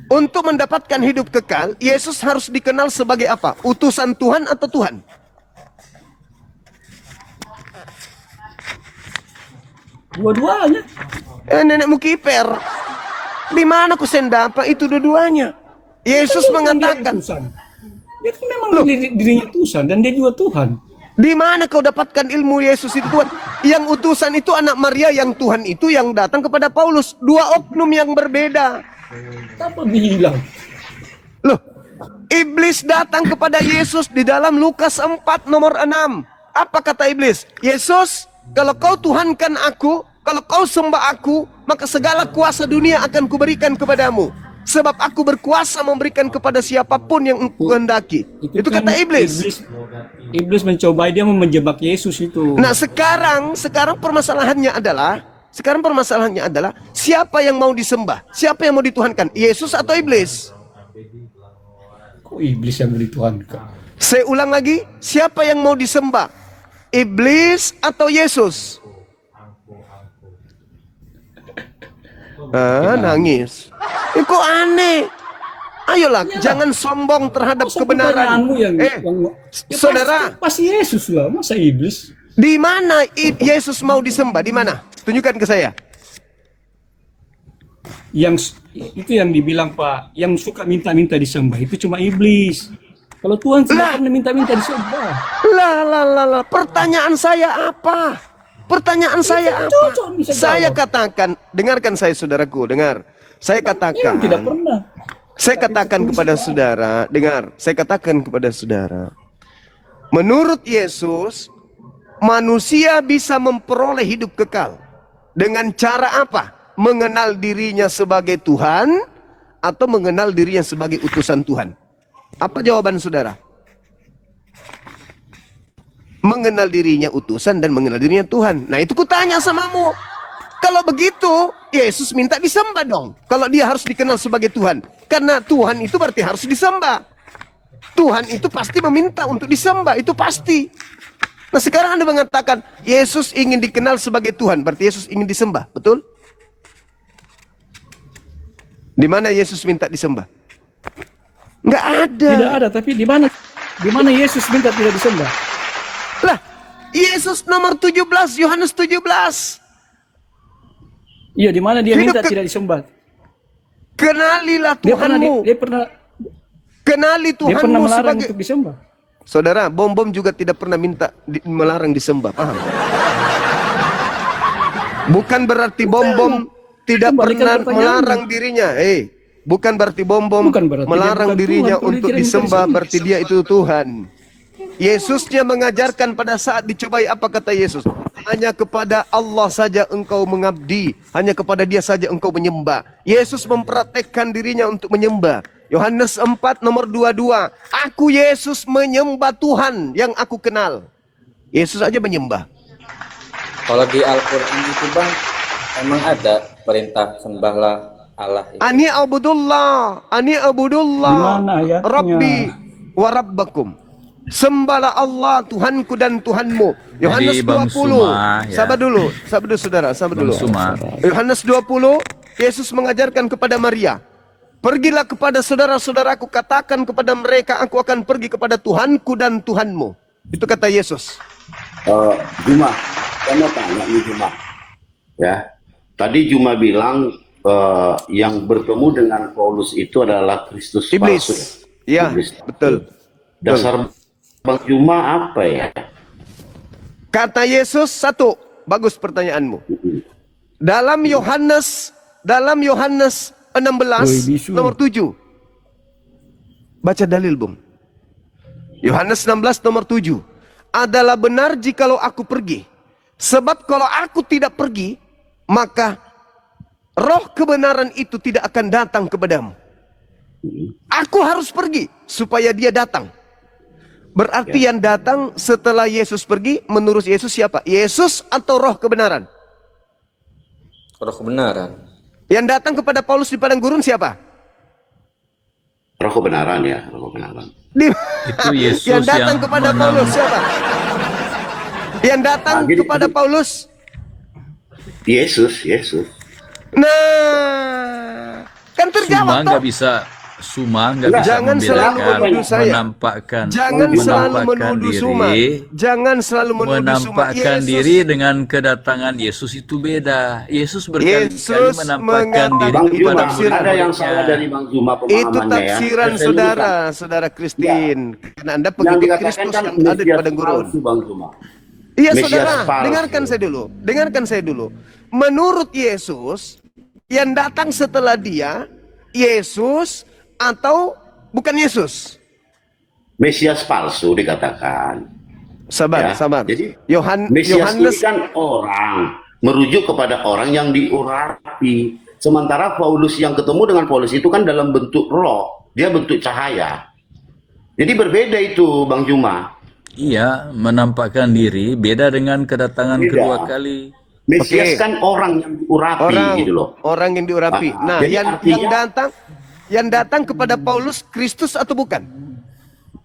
untuk mendapatkan hidup kekal, Yesus harus dikenal sebagai apa? Utusan Tuhan atau Tuhan? Dua-duanya. Nenekmu kiper. Di mana ku sendapa itu dua-duanya? Yesus mengatakan, Dia kan memang dirinya utusan dan dia juga Tuhan. di mana kau dapatkan ilmu Yesus itu Tuhan? Yang utusan itu anak Maria, yang Tuhan itu yang datang kepada Paulus. Dua oknum yang berbeda. Apa bilang? Loh, iblis datang kepada Yesus di dalam Lukas 4 nomor 6. Apa kata iblis? Yesus, kalau kau Tuhankan aku, kalau kau sembah aku, maka segala kuasa dunia akan kuberikan kepadamu. Sebab aku berkuasa memberikan kepada siapapun yang engkau hendaki. Itu kan kata iblis. Iblis mencoba, dia mau menjebak Yesus itu. Nah sekarang permasalahannya adalah siapa yang mau disembah? Siapa yang mau dituhankan? Yesus atau iblis? Kok iblis yang mau dituhankan? Saya ulang lagi, siapa yang mau disembah? Iblis atau Yesus? Nangis. Kok aneh? Ayolah, jangan sombong terhadap kebenaran. Saudara, pasti Yesus lah, masa iblis? Di mana Yesus mau disembah? Di mana? Tunjukkan ke saya. Yang itu yang dibilang Pak, yang suka minta-minta disembah itu cuma iblis. Kalau Tuhan tidak pernah minta-minta disembah. Lah. Pertanyaan saya apa? Saya katakan, dengarkan saya saudaraku, dengar. Saya katakan, tidak pernah. Saya katakan kepada saudara, dengar. Saya katakan kepada saudara, menurut Yesus, manusia bisa memperoleh hidup kekal dengan cara apa? Mengenal dirinya sebagai Tuhan atau mengenal dirinya sebagai utusan Tuhan? Apa jawaban saudara? Mengenal dirinya utusan dan mengenal dirinya Tuhan. Nah itu kutanya samamu. Kalau begitu, Yesus minta disembah dong. Kalau dia harus dikenal sebagai Tuhan. Karena Tuhan itu berarti harus disembah. Tuhan itu pasti meminta untuk disembah, itu pasti. Nah sekarang Anda mengatakan, Yesus ingin dikenal sebagai Tuhan, berarti Yesus ingin disembah, betul? Di mana Yesus minta disembah? Nggak ada. Tidak ada, tapi di mana Yesus minta tidak disembah? Lah, Yesus nomor 17, Yohanes 17. Iya, di mana dia minta tidak disembah? Kenalilah Tuhanmu. Kenali Tuhanmu dia pernah melarang sebagai untuk disembah. Saudara, bom-bom juga tidak pernah minta melarang disembah, paham? Bukan berarti bom-bom tidak pernah melarang dirinya. Bukan berarti bom-bom melarang dirinya untuk disembah, berarti dia itu Tuhan. Yesusnya mengajarkan pada saat dicobai, apa kata Yesus? Hanya kepada Allah saja engkau mengabdi, hanya kepada dia saja engkau menyembah. Yesus mempraktekkan dirinya untuk menyembah. Yohanes 4 nomor 22. Aku Yesus menyembah Tuhan yang aku kenal. Yesus aja menyembah. Kalau di Al-Quran itu Bang, emang ada perintah sembahlah Allah itu. Ani abudullah Gimana ayatnya? Rabbi wa rabbakum. Sembahlah Allah Tuhanku dan Tuhanmu. Yohanes 20. Sabar dulu saudara, sabar dulu. Yohanes 20, Yesus mengajarkan kepada Maria, pergilah kepada saudara-saudaraku, katakan kepada mereka, aku akan pergi kepada Tuhanku dan Tuhanmu. Itu kata Yesus. Juma, saya mau tanya nih Juma. Ya, tadi Juma bilang yang bertemu dengan Paulus itu adalah Kristus palsu. Iblis. Ya, Iblis. betul. Dasar Bang Juma apa ya? Kata Yesus satu, bagus pertanyaanmu. Dalam Yohanes 16 nomor 7. Baca dalil, Bung. Yohanes 16 nomor 7. Adalah benar jikalau aku pergi. Sebab kalau aku tidak pergi, maka roh kebenaran itu tidak akan datang kepadamu. Aku harus pergi supaya dia datang. Berarti yang datang setelah Yesus pergi, menurut Yesus siapa? Yesus atau roh kebenaran? Roh kebenaran. Yang datang kepada Paulus di padang gurun siapa? Roh kebenaran ya, roh kebenaran. Itu Yesus yang datang kepada Paulus siapa? Yang datang kepada Paulus? Yesus. Nah, kan terjawab. Cuma nggak bisa Suma nggak Enggak, bisa jangan selalu membedakan, menuduh saya. menampakkan, Jangan selalu menampakkan menuduh diri, Suma. Jangan selalu menuduh Suma. menampakkan Yesus, diri dengan kedatangan Yesus itu beda. Yesus berkali-kali Yesus menampakkan diri Bang itu Juma, kepada tafsiran. ada yang murid-muridnya. salah dari Bang Juma itu pemahamannya ya. tafsiran Saya saudara, luruskan. saudara Kristin. Karena Anda Yang pengikut dikatakan Kristus kan yang ada di Mesias padang gurun. palsu, Bang Juma. Iya Mesias saudara, palsu. dengarkan saya dulu. Menurut Yesus, yang datang setelah dia, Yesus atau bukan Yesus? Mesias palsu dikatakan. Sabar, Ya, sabar. jadi Yohanes Mesias ini kan orang, merujuk kepada orang yang diurapi. Sementara Paulus yang ketemu dengan Paulus itu kan dalam bentuk roh, dia bentuk cahaya. Jadi berbeda itu, Bang Juma. Iya, menampakkan diri beda dengan kedatangan Beda. kedua kali. Mesias Oke. kan orang yang diurapi gitu loh. orang yang diurapi. Ah, Nah, jadi yang datang kepada Paulus Kristus atau bukan?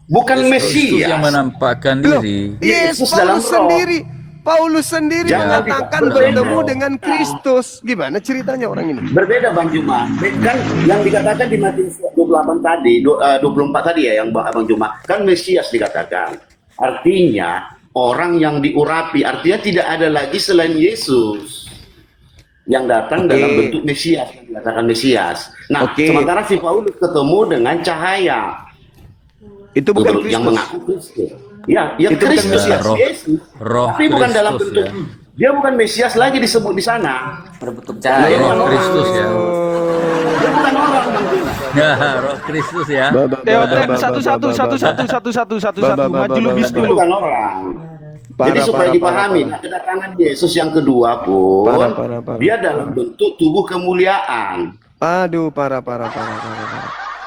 Bukan Kristus yang Mesias. menampakkan Loh, diri. Yesus Yesus dalam Paulus roh. sendiri. Paulus sendiri Jangan mengatakan tidak bertemu berbeda. dengan Kristus. Gimana ceritanya orang ini? Berbeda Bang Juma. Kan yang dikatakan di Matius 28 tadi, 24 tadi ya yang Bang Juma, kan Mesias dikatakan. Artinya orang yang diurapi, artinya tidak ada lagi selain Yesus yang datang Oke. dalam bentuk Mesias, yang dikatakan Mesias. Nah, Oke. sementara si Paulus ketemu dengan cahaya. Itu bukan Yang Kristus. mengaku Kristus. Ya, ya Itu bukan Kristus Mesias. ya, Yesus. Roh Tapi bukan dalam Kristus, bentuk. ya. Dia bukan Mesias lagi disebut di sana. Berbentuk cahaya. Roh Kristus ya. Dia bukan orang Bang Juma. Ya, Roh Kristus ya. Satu. Maju lu bis Dia dulu. bukan orang. Jadi Parah, supaya parah, dipahami, parah. nah, kedatangan Yesus yang kedua pun, Parah. dia dalam bentuk tubuh kemuliaan. Aduh, parah.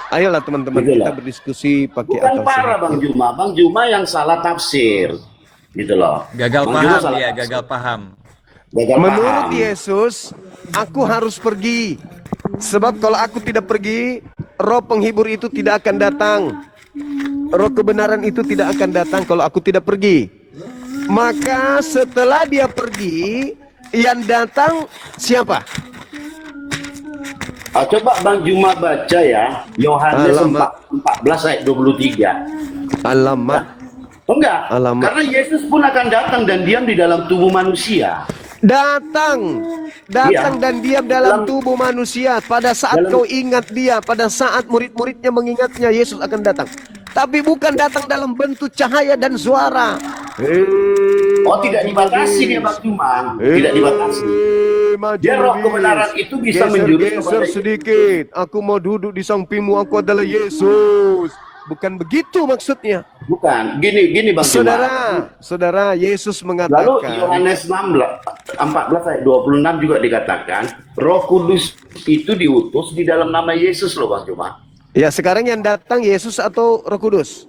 Ayolah teman-teman, Gitu kita loh. berdiskusi pakai Bukan akal parah sehat. Bang Juma. Bang Juma yang salah tafsir. Gitu loh. Gagal Bang Juma paham salah dia, tafsir. gagal paham. Gagal Menurut paham. Yesus, aku harus pergi. Sebab kalau aku tidak pergi, roh penghibur itu tidak akan datang. Roh kebenaran itu tidak akan datang kalau aku tidak pergi. Maka setelah dia pergi, yang datang siapa? Coba Bang Juma baca ya, Yohanes Alamak. 14 ayat 23. Alamak. Enggak, Alamak. karena Yesus pun akan datang dan diam di dalam tubuh manusia. Datang Iya. dan diam dalam tubuh manusia. Pada saat Dalam- kau ingat dia, pada saat murid-muridnya mengingatnya, Yesus akan datang. Tapi bukan datang dalam bentuk cahaya dan suara. Oh, tidak dibatasi dia Bang Juma, tidak dibatasi. Maju Dia roh lebih. kebenaran itu bisa menjurus Geser kepada sedikit. Aku mau duduk di sampingmu. Aku adalah Yesus. Bukan begitu maksudnya. Bukan, gini Bang Juma. Saudara, Yesus Lalu mengatakan. Yohanes 14 ayat 26 juga dikatakan, Roh Kudus itu diutus di dalam nama Yesus loh Bang Juma. Ya, sekarang yang datang Yesus atau Roh Kudus?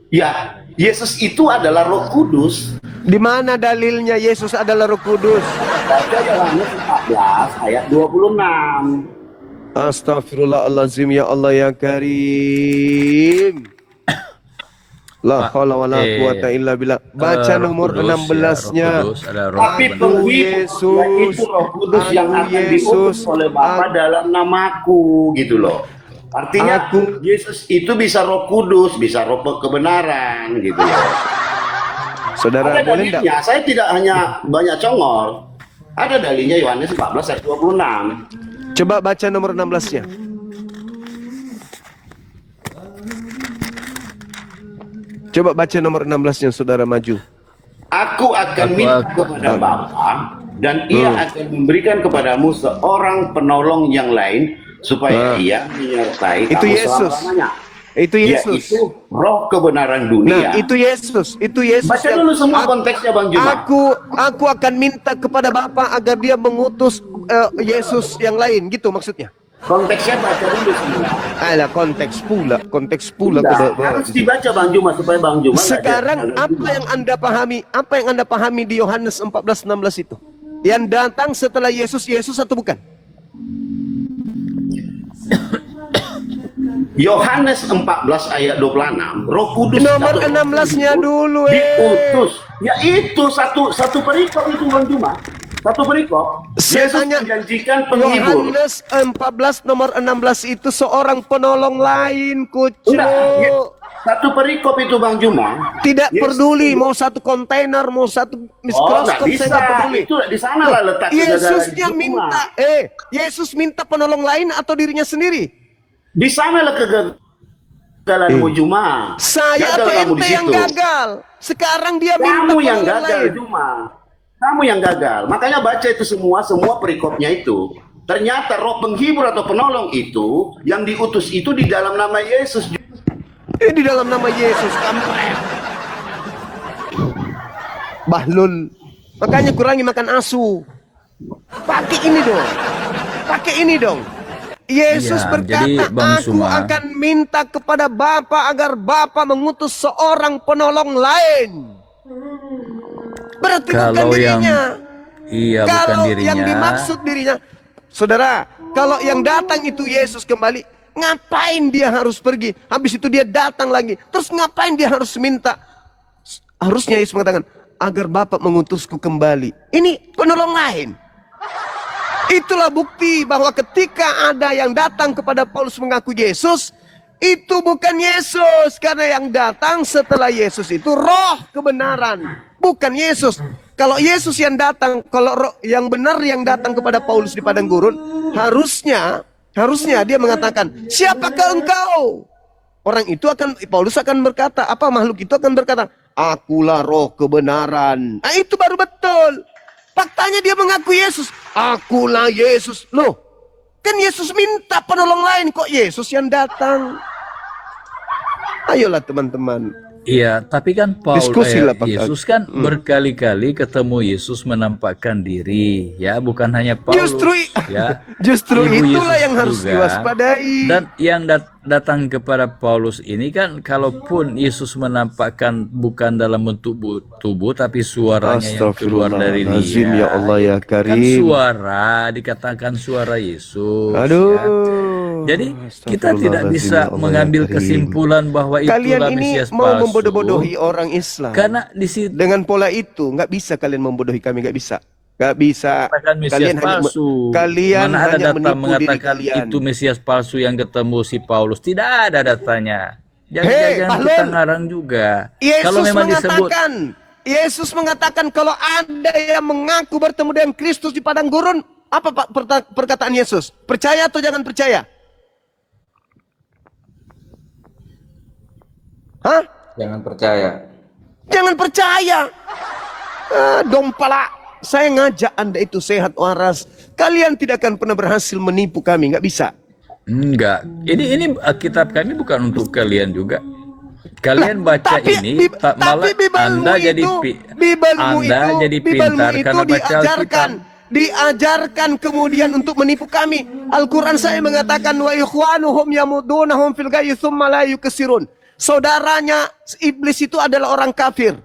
Ya, Yesus itu adalah Roh Kudus. Di mana dalilnya Yesus adalah Roh Kudus? Baca Yohanes 14 ayat 26. Astaghfirullahalazim, ya Allah ya Karim. La haula wala eh, quwata illa billah. Baca Roh nomor Kudus, 16-nya. ya, Roh Kudus, ada Roh Tapi kebenaran. penghibur Yesus, yaitu Roh Kudus yang aku akan Yesus, diutus oleh Bapa aku- dalam namaku gitu loh. Artinya Aku- Yesus itu bisa Roh Kudus, bisa Roh kebenaran gitu ya. Saudara, Ada boleh enggak? dalilnya, saya tidak hanya banyak congol. Ada dalilnya Yohanes 14 ayat 26. Coba baca nomor 16-nya. Coba baca nomor 16-nya, saudara maju. Aku akan Aku minta akan- kepada Bapa dan ia akan memberikan kepadamu seorang penolong yang lain supaya ia menyertai Itu kamu Yesus. selama-lamanya. Itu Yesus. Yaitu roh kebenaran dunia. Nah, itu Yesus. Itu Yesus. Baca yang- dulu semua konteksnya Bang Juma. Aku akan minta kepada Bapa agar dia mengutus Yesus yang lain, gitu maksudnya. Konteksnya baca dulu semua. Alah, konteks pula Tidak, harus dibaca Bang Juma supaya Bang Juma nggak Sekarang jangan apa juga. yang Anda pahami di Yohanes 14:16 itu? Yang datang setelah Yesus atau bukan? Yohanes 14 ayat 26, Roh Kudus Nomor atau Roh 16-nya Kudus dulu, diutus. Ya itu satu perikop itu Bang Juma. Satu perikop. Saya Yesus tanya, menjanjikan penghibur. Yohanes 14 nomor 16 itu seorang penolong lain, kucu. Satu perikop itu Bang Juma. Tidak Yes. peduli mau satu kontainer, mau satu Oh, nggak mikroskop, bisa. saya nggak peduli. Itu di sana lah letak Yesusnya kegagalan minta, Yesus minta penolong lain atau dirinya sendiri? Di sana lah kegagalanmu Juma. Saya Gagal atau kamu di ente yang situ. gagal? Sekarang dia minta Kamu yang penolong gagal lain. Juma. Kamu yang gagal. Makanya baca itu semua perikopnya itu. Ternyata roh penghibur atau penolong itu yang diutus itu di dalam nama Yesus. Di dalam nama Yesus, kampret. Bahlul. Makanya kurangi makan asu. Pakai ini dong. Pakai ini dong. Yesus Iya, berkata, jadi Bang aku Suma, akan minta kepada Bapa agar Bapa mengutus seorang penolong lain. Berarti bukan kalau yang dirinya. iya bukan Kalau dirinya. yang dimaksud dirinya, saudara, kalau yang datang itu Yesus kembali, ngapain dia harus pergi? Habis itu dia datang lagi. Terus ngapain dia harus minta? Harusnya Yesus mengatakan, agar Bapa mengutusku kembali. Ini penolong lain. Itulah bukti bahwa ketika ada yang datang kepada Paulus mengaku Yesus, itu bukan Yesus. Karena yang datang setelah Yesus itu roh kebenaran, bukan Yesus. Kalau Yesus yang datang, kalau roh yang benar yang datang kepada Paulus di padang gurun, harusnya dia mengatakan, siapakah engkau? Paulus akan berkata, makhluk itu akan berkata, akulah roh kebenaran. Nah, itu baru betul. Faktanya dia mengaku Yesus. Akulah Yesus. Loh, kan Yesus minta penolong lain, kok Yesus yang datang? Ayolah teman-teman. Iya, tapi kan Diskusilah, Pak. Yesus kan berkali-kali ketemu Yesus menampakkan diri, ya, bukan hanya Paulus. Justru Ibu itulah Yesus yang harus juga. diwaspadai. Dan yang datang kepada Paulus ini kan, kalaupun Yesus menampakkan bukan dalam bentuk tubuh, tapi suaranya yang keluar dari Astagfirullahaladzim, dia. ya Allah ya Kan Karim. dikatakan suara Yesus. Aduh. Ya. Jadi kita tidak bisa mengambil kesimpulan bahwa itulah Kalian ini Mesias mau palsu. membodoh-bodohi orang Islam. Karena di situ Dengan pola itu nggak bisa kalian membodohi kami, nggak bisa. Nggak bisa. katakan Mesias palsu. Kalian Mana ada hanya data menipu diri mengatakan kalian. itu Mesias palsu yang ketemu si Paulus? Tidak ada datanya. Hei, Jangan-jangan kita Bahlul. ngarang juga. Yesus Kalau memang disebut Yesus mengatakan kalau ada yang mengaku bertemu dengan Kristus di padang gurun, apa Pak perkataan Yesus? Percaya atau jangan percaya? Hah? Jangan percaya. Jangan percaya. Dompala. Saya ngajak Anda itu sehat waras. Kalian tidak akan pernah berhasil menipu kami. Nggak bisa. enggak. Ini kitab kami bukan untuk kalian juga. Kalian baca ini malah Anda jadi pintar karena baca Alkitab. Diajarkan kemudian untuk menipu kami. Al-Quran saya mengatakan wa ikhwanuhum yamudunahum fil ghayyi tsumma la yukesirun. Saudaranya iblis itu adalah orang kafir.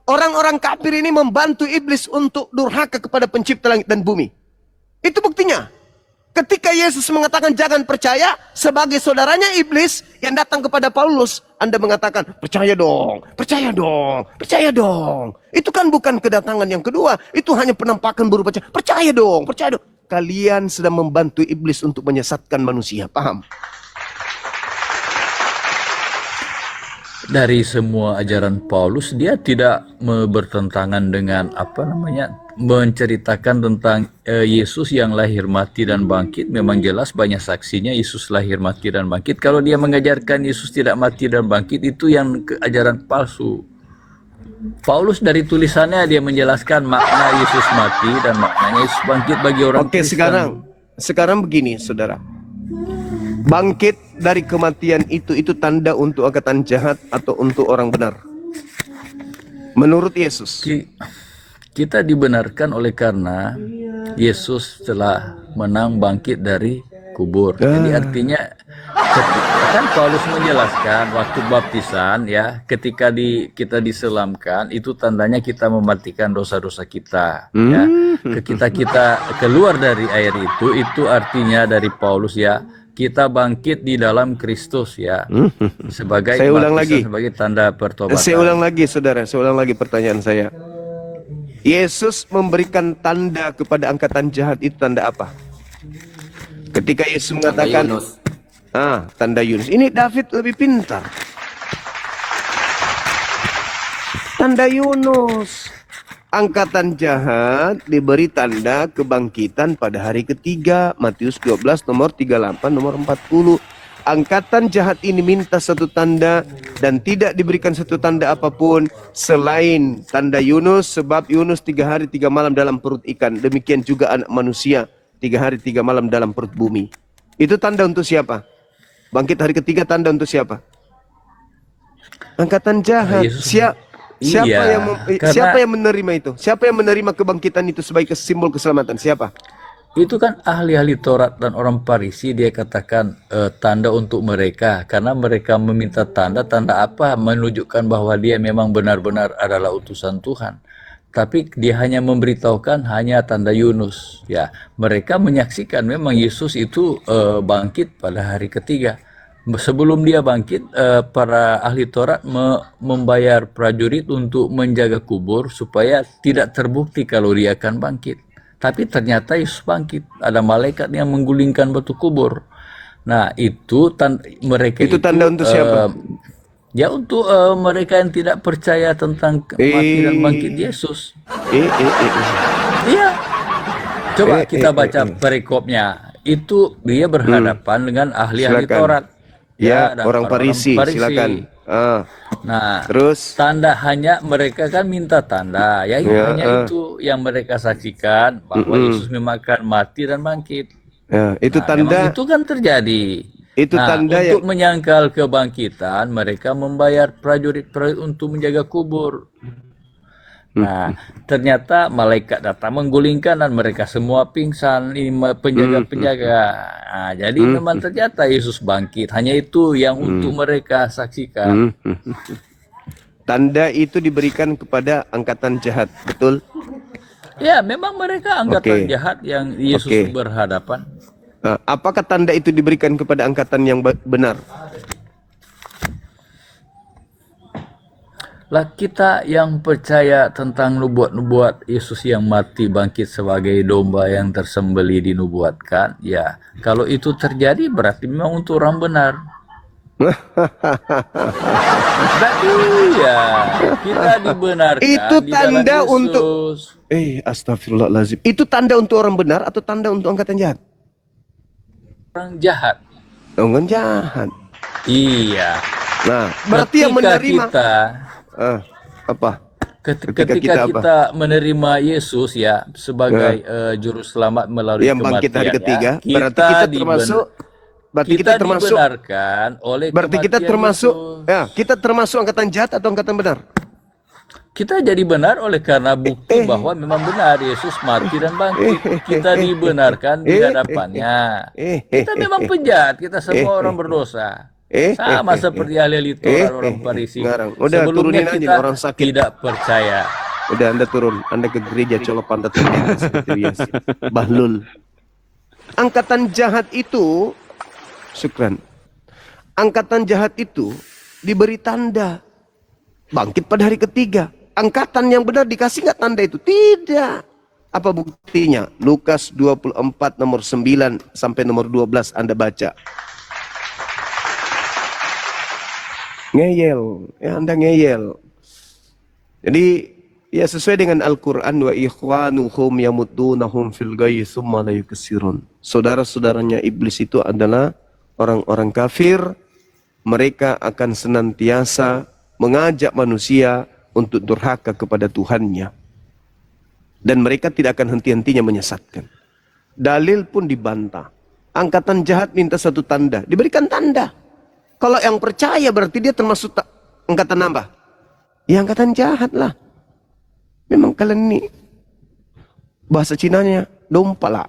Orang-orang kafir ini membantu iblis untuk durhaka kepada pencipta langit dan bumi. Itu buktinya. Ketika Yesus mengatakan jangan percaya, sebagai saudaranya iblis yang datang kepada Paulus, Anda mengatakan percaya dong, percaya dong, percaya dong. Itu kan bukan kedatangan yang kedua, itu hanya penampakan berupa percaya dong, percaya dong. Kalian sedang membantu iblis untuk menyesatkan manusia, paham? Dari semua ajaran Paulus, dia tidak bertentangan dengan menceritakan tentang Yesus yang lahir, mati, dan bangkit. Memang jelas banyak saksinya Yesus lahir, mati, dan bangkit. Kalau dia mengajarkan Yesus tidak mati dan bangkit, itu yang ajaran palsu. Paulus dari tulisannya dia menjelaskan makna Yesus mati dan maknanya Yesus bangkit bagi orang Kristen. Sekarang begini, saudara. Bangkit dari kematian itu tanda untuk angkatan jahat atau untuk orang benar? Menurut Yesus. Kita dibenarkan oleh karena Yesus telah menang bangkit dari kubur. Jadi artinya kan Paulus menjelaskan waktu baptisan ya, ketika kita diselamkan itu tandanya kita mematikan dosa-dosa kita ya. Kita keluar dari air itu artinya dari Paulus ya, kita bangkit di dalam Kristus ya. Sebagai Saya ulang lagi. sebagai tanda pertobatan. Saya ulang lagi, saudara. Saya ulang lagi pertanyaan saya. Yesus memberikan tanda kepada angkatan jahat itu tanda apa? Ketika Yesus Tanda mengatakan, Yunus. tanda Yunus. Ini David lebih pintar. Tanda Yunus. Angkatan jahat diberi tanda kebangkitan pada hari ketiga. Matius 12 nomor 38 nomor 40. Angkatan jahat ini minta satu tanda dan tidak diberikan satu tanda apapun selain tanda Yunus, sebab Yunus 3 hari 3 malam dalam perut ikan. Demikian juga anak manusia 3 hari 3 malam dalam perut bumi. Itu tanda untuk siapa? Bangkit hari ketiga tanda untuk siapa? Angkatan jahat. Yesus. Siapa Iya, siapa karena yang menerima itu? Siapa yang menerima kebangkitan itu sebagai simbol keselamatan? Siapa? itu kan ahli-ahli Taurat dan orang Farisi, dia katakan tanda untuk mereka, karena mereka meminta tanda apa menunjukkan bahwa dia memang benar-benar adalah utusan Tuhan. Tapi dia hanya memberitahukan hanya tanda Yunus. Ya, mereka menyaksikan memang Yesus itu bangkit pada hari ketiga. Sebelum dia bangkit, para ahli Taurat membayar prajurit untuk menjaga kubur supaya tidak terbukti kalau dia akan bangkit. Tapi ternyata Yesus bangkit. Ada malaikat yang menggulingkan batu kubur. Nah, itu mereka Itu tanda untuk siapa? Ya, untuk mereka yang tidak percaya tentang mati dan bangkit Yesus. Iya. Coba kita baca perikopnya. Itu dia berhadapan dengan ahli-ahli Silakan. Taurat. Ya, dan orang Farisi, silakan. Nah, Terus tanda hanya mereka kan minta tanda. Ya, hanya itu yang mereka saksikan bahwa Yesus memang akan mati dan bangkit. ya, itu Nah, tanda memang itu kan terjadi. itu Nah, tanda untuk yang menyangkal kebangkitan, mereka membayar prajurit-prajurit untuk menjaga kubur. Nah, ternyata malaikat datang menggulingkan dan mereka semua pingsan, ini penjaga-penjaga. Nah, jadi memang ternyata Yesus bangkit. Hanya itu yang untuk mereka saksikan. tanda itu diberikan kepada angkatan jahat, betul? Ya, memang mereka angkatan Oke. jahat yang Yesus Oke. berhadapan. Apakah tanda itu diberikan kepada angkatan yang benar? Lah, kita yang percaya tentang nubuat-nubuat Yesus yang mati bangkit sebagai domba yang tersembelih dinubuatkan, ya kalau itu terjadi berarti memang untuk orang benar. Berarti ya kita dibenarkan Itu di dalam tanda Yesus. untuk astagfirullahaladzim. Itu tanda untuk orang benar atau tanda untuk angkatan jahat? Orang jahat. Orang jahat. Iya. Nah, berarti yang Ketika menerima kita apa? ketika kita kita menerima Yesus ya sebagai juru selamat melalui yang bangkit hari kematiannya, ketiga, berarti kita termasuk kita dibenarkan oleh berarti kita kematian termasuk Yesus. ya, kita termasuk angkatan jahat atau angkatan benar? Kita jadi benar oleh karena bukti bahwa memang benar Yesus mati dan bangkit. Kita dibenarkan di hadapannya. Kita memang penjahat, kita semua orang berdosa. Sama seperti ahli-ahli Taurat orang Farisi. Ngarang. Udah, Sebelumnya turunin aja kita nih, orang sakit. tidak percaya. Udah, Anda turun, Anda ke gereja colok pantat seperti biasa. Bahlul. Angkatan jahat itu, syukran. Angkatan jahat itu diberi tanda bangkit pada hari ketiga. Angkatan yang benar dikasih nggak tanda itu? Tidak. Apa buktinya? Lukas 24 nomor 9 sampai nomor 12 Anda baca. Ngeyel, ya Anda ngeyel. Jadi ya sesuai dengan Al-Quran, wa ikhwanuhum yamudunahum fil ghayyi tsumma la yuksirun. Saudara-saudaranya iblis itu adalah orang-orang kafir. Mereka akan senantiasa mengajak manusia untuk durhaka kepada Tuhannya. Dan mereka tidak akan henti-hentinya menyesatkan. Dalil pun dibantah. Angkatan jahat minta satu tanda, diberikan tanda. Kalau yang percaya berarti dia termasuk angkatan apa? Ya angkatan jahat lah. Memang kalian ini bahasa Cinanya dompala.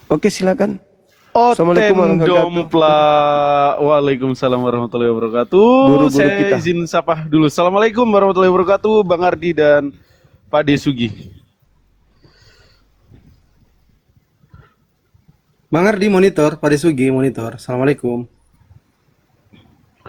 Oke, silakan. Assalamualaikum warahmatullahi wabarakatuh. Dompla. Waalaikumsalam warahmatullahi wabarakatuh. Guru-guru Saya kita. izin sapa dulu. Assalamualaikum warahmatullahi wabarakatuh, Bang Ardi dan Pak Desugi. Bang Ardi monitor, Pak Desugi monitor. Assalamualaikum.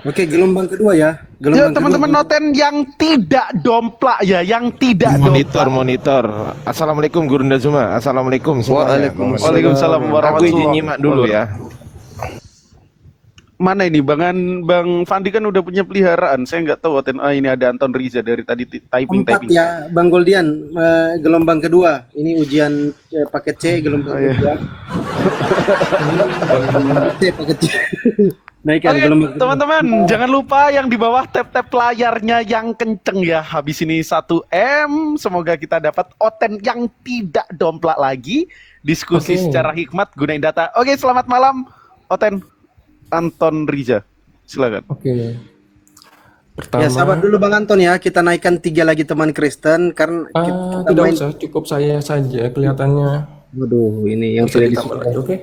Oke, gelombang kedua ya. Ya Gelombang teman-teman kedua. noten yang tidak domplak ya, yang tidak domplak. Monitor. Assalamualaikum Guru Zuma. Assalamualaikum semuanya. Waalaikumsalam Aku izin warahmatullahi nyimak dulu ya. Mana ini Bang Fandi kan udah punya peliharaan. Saya nggak tahu Oten. Ah, ini ada Anton Riza dari tadi typing. 4 ya, Bang Goldian, gelombang kedua. Ini ujian paket C, gelombang kedua. Paket C. Naikkan Oke, gelombang kedua. teman-teman, jangan lupa yang di bawah tap-tap layarnya yang kenceng ya. Habis ini 1M, semoga kita dapat Oten yang tidak domplak lagi. Diskusi secara hikmat gunain data. Oke, selamat malam Oten Anton Riza. Silakan. Oke. Pertama, Ya, sabar dulu Bang Anton ya. Kita naikkan 3 lagi teman Kristen karena kita tidak main. usah, cukup saya saja kelihatannya. Waduh, ini yang Bisa tidak ditambah disuka. lagi, oke?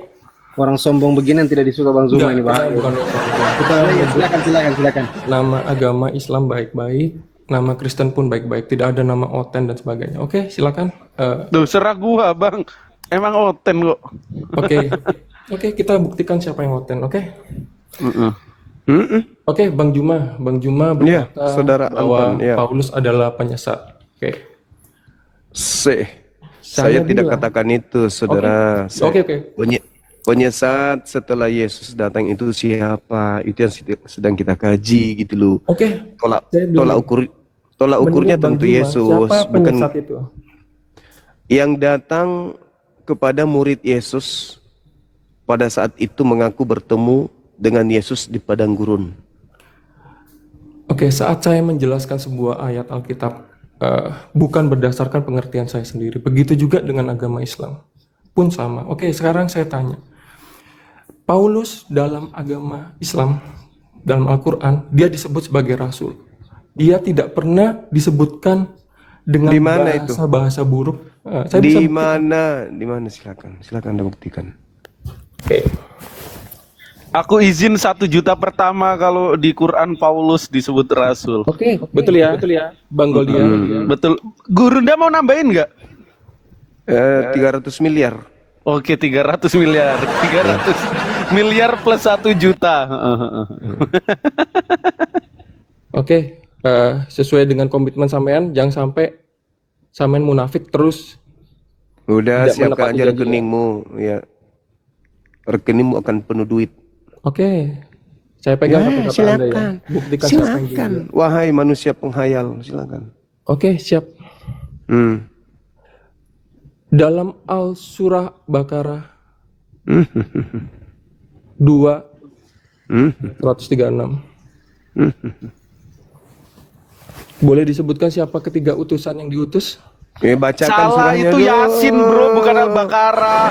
Orang sombong begini yang tidak disuka Bang Zuma ini, Pak. bukan. Silakan. Nama agama Islam baik-baik, nama Kristen pun baik-baik, tidak ada nama Oten dan sebagainya. Oke, silakan. Duh, serah gua Bang. Emang Oten kok. Oke. Oke, kita buktikan siapa yang Oten, oke? Oke, Bang Juma Iya, berkata Saudara bahwa Anton, ya. Paulus adalah penyesat. Oke. Saya tidak bilang- katakan itu, saudara. Oke. Penyesat setelah Yesus datang itu siapa? Itu yang sedang kita kaji gitu loh. Oke. Saya Tolak ukurnya Menurut Bang tentu Juma, Yesus, siapa bukan penyesat itu? yang datang kepada murid Yesus pada saat itu mengaku bertemu dengan Yesus di padang gurun. Oke, saat saya menjelaskan sebuah ayat Alkitab, bukan berdasarkan pengertian saya sendiri. Begitu juga dengan agama Islam pun sama. Oke, sekarang saya tanya. Paulus dalam agama Islam, dalam Al-Quran, dia disebut sebagai Rasul. Dia tidak pernah disebutkan dengan Di mana itu? bahasa buruk. Saya Di bisa mana? Silakan Anda buktikan. Oke. Aku izin 1 juta pertama kalau di Quran Paulus disebut Rasul. Oke, betul ya, Bang Goldian. Betul. Gurunda mau nambahin nggak? 300 miliar. Oke, 300 miliar. 300 miliar plus 1 juta. Oke, sesuai dengan komitmen sampean, jangan sampai sampean munafik terus. Udah, Tidak siapkan menepati aja janji. rekeningmu, ya. Rekeningmu akan penuh duit. Oke, saya pegang kata-kata Anda ya. silakan. Buktikan siapa yang Silakan. jujur. Wahai manusia penghayal, silakan. Oke, siap. Dalam Al-Surah Baqarah 2:136. Boleh disebutkan siapa ketiga utusan yang diutus? Bacakan Salah, surahnya itu dulu. Yasin bro, bukan Al-Baqarah.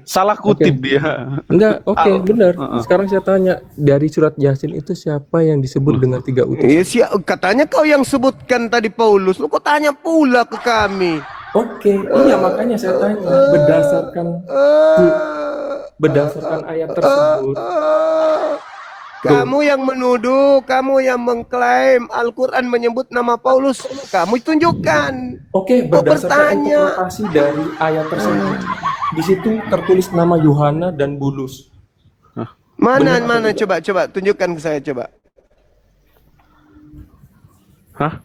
Salah kutip dia. Enggak, oke, benar. Sekarang saya tanya, dari surat Yasin itu siapa yang disebut dengan 3 utusan? Katanya kau yang sebutkan tadi Paulus. Lu kok tanya pula ke kami? Oke, iya makanya saya tanya berdasarkan ayat tersebut. Kamu yang menuduh, kamu yang mengklaim Al-Quran menyebut nama Paulus. Kamu tunjukkan. Oke, Kok berdasarkan bertanya? interpretasi dari ayat tersebut. Di situ tertulis nama Yohana dan Bulus. Mana? Coba tunjukkan ke saya coba. Hah?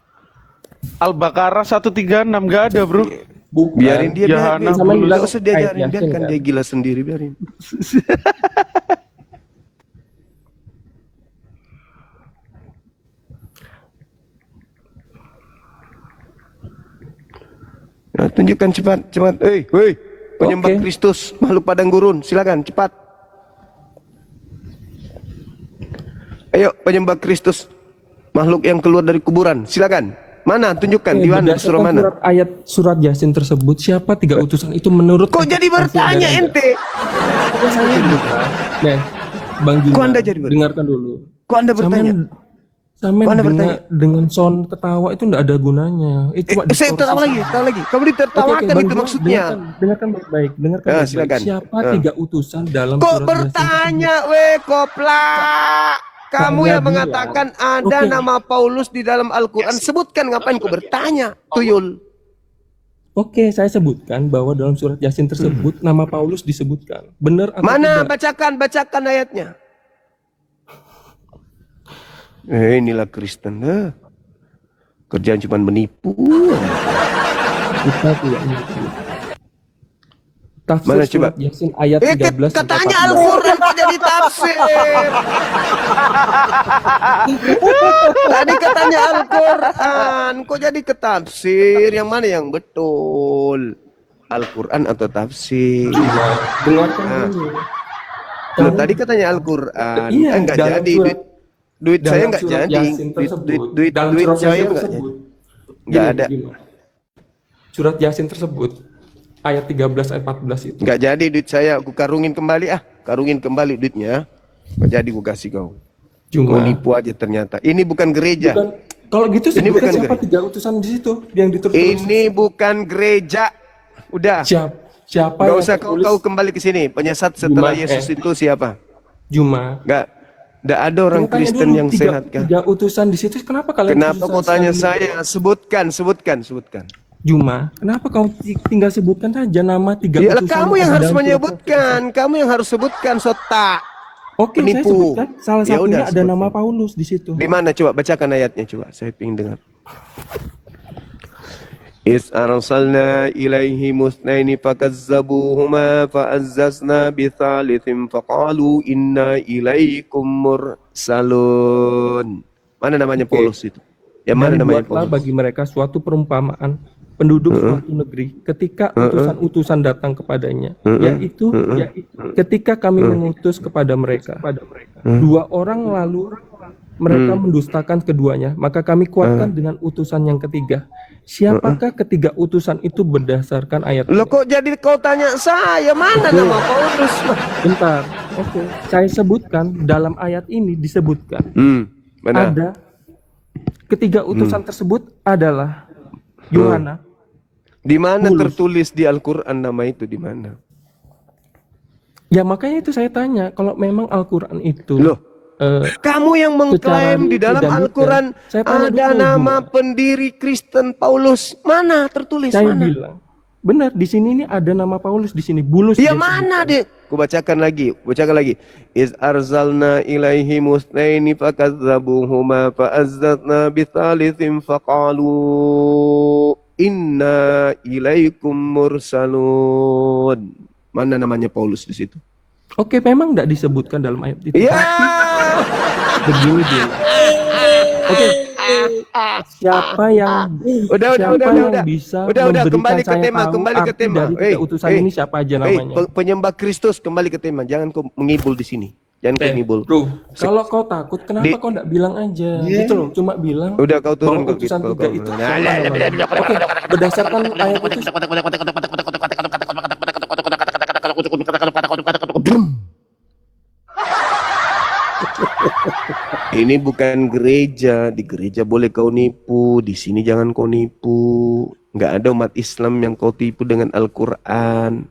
Al-Baqarah 136 nggak ada bro. Bukan. Biarin dia, Yohana biarin. Bulus. Nggak usah diajarin, Ayat Yasin, biarkan kan? dia gila sendiri, biarin. Nah, tunjukkan cepat. Hei, penyembah Oke. Kristus, makhluk padang gurun, silakan cepat. Ayo, penyembah Kristus, makhluk yang keluar dari kuburan, silakan. Mana? Tunjukkan di mana, surah mana? Surat ayat surat Yasin tersebut, siapa 3 utusan itu menurut Kok jadi bertanya ente? Nah, Bang Juma, Kok Anda jadi bertanya? dengarkan dulu. Kok Anda bertanya? Sampai Kok Anda bertanya? dengan sound ketawa itu enggak ada gunanya. Itu cuma Saya distorsi. tertawa lagi. Kamu ditertawakan Bang itu Juma, maksudnya. Dengarkan baik-baik. Dengarkan Ah, baik-baik. silakan. Siapa Ah. 3 utusan dalam Kok surat Yasin bertanya, koplak? Kamu Saya yang bilang. mengatakan ada Oke. nama Paulus di dalam Al-Quran. Sebutkan, ngapain kau bertanya, tuyul? Oke, saya sebutkan bahwa dalam surat Yasin tersebut nama Paulus disebutkan. Benar atau Mana? tidak? Bacakan ayatnya. Inilah Kristen. Kerjaan cuma menipu. Kita tidak menipu. Tafsir Mana coba? surat Yasin ayat 13 sampai Katanya 14. Al-Quran kok jadi tafsir. Tadi katanya Al-Quran kok jadi ke tafsir. Yang mana yang betul? Al-Quran atau tafsir? Dengarkan dulu. Loh, tadi katanya Al-Quran. Iya, Enggak dalam jadi. surat- Duit saya dalam enggak surat jadi. Yasin tersebut, dalam Duit surat saya Yasin enggak tersebut, jadi. Enggak ada. Surat Yasin tersebut ayat 13 ayat 14 itu. Enggak jadi duit saya. Aku karungin kembali Karungin kembali duitnya. Enggak jadi gua kasih kau. Kau Cuma nipu aja ternyata. Ini bukan gereja. bukan, kalau gitu Ini sebutkan bukan siapa gereja. 3 utusan di situ yang ditulis. Ini bukan gereja. Udah. Siapa Gak yang usah tertulis? kau kembali ke sini. Penyesat setelah Juma, Yesus itu siapa? Juma. Enggak ada orang Saya tanya Kristen dulu, yang sehat kan? 3 utusan di situ. Kenapa kalian Kenapa kau tanya saya? Sebutkan. Juma, kenapa kau tinggal sebutkan saja nama 3 Ya utusan? kamu yang di harus dalam surat menyebutkan. Kamu yang harus sebutkan Sota. Oke, saya Penipu. sebutkan. Salah Ya satunya udah, ada sebutkan. nama Paulus di situ. Di mana coba bacakan ayatnya coba. Saya ingin dengar. Is arsalna ilaihi musnaini fakazzabuhuma fa'azzazna bithalithin faqalu inna ilaikum mursalun. Mana namanya Paulus itu? Yang mana Dan namanya buatlah Paulus? bagi mereka suatu perumpamaan penduduk suatu negeri ketika utusan-utusan datang kepadanya, yaitu ketika kami mengutus kepada mereka 2 orang lalu mereka mendustakan keduanya, maka kami kuatkan dengan utusan yang ketiga. Siapakah ketiga utusan itu berdasarkan ayat Loh ini? kok jadi kau tanya saya mana Betul. nama Paulus? Bentar, oke. Saya sebutkan dalam ayat ini disebutkan Benar. ada ketiga utusan tersebut adalah Yohana. Di mana Paulus. tertulis di Al-Quran nama itu di mana? Ya makanya itu saya tanya, kalau memang Al-Quran itu Loh, kamu yang mengklaim di dalam tidak Al-Quran saya tanya ada dulu, nama Juma. Pendiri Kristen Paulus. Mana tertulis Saya mana? bilang, benar di sini ini ada nama Paulus di sini. Bulus. Ya dia mana sebutkan. deh? Ku bacakan lagi. Is arzalna ilaihi musnaini fakazzabuhuma fa'azzatna bithalithin faqalu inna ilaikum mursalun. Mana namanya Paulus di situ? Oke, memang tidak disebutkan dalam ayat itu. Ya. Begini dia. Oke. Siapa yang Udah, bisa udah, memberikan kembali ke saya tema, tahu kembali ke arti tema. dari tiga utusan ini siapa aja namanya? Penyembah Kristus, kembali ke tema. Jangan kau mengibul di sini. Jangan kau ngibul. Bro, kalau kau takut, kenapa kau tidak bilang aja? Gitu loh, cuma bilang. Udah kau turun bahwa ke utusan gitu, tiga kau- itu. Nah, Oke, berdasarkan ayat itu. Ini bukan gereja. Di gereja boleh kau nipu, di sini jangan kau nipu. Nggak ada umat Islam yang kau tipu dengan Al-Quran.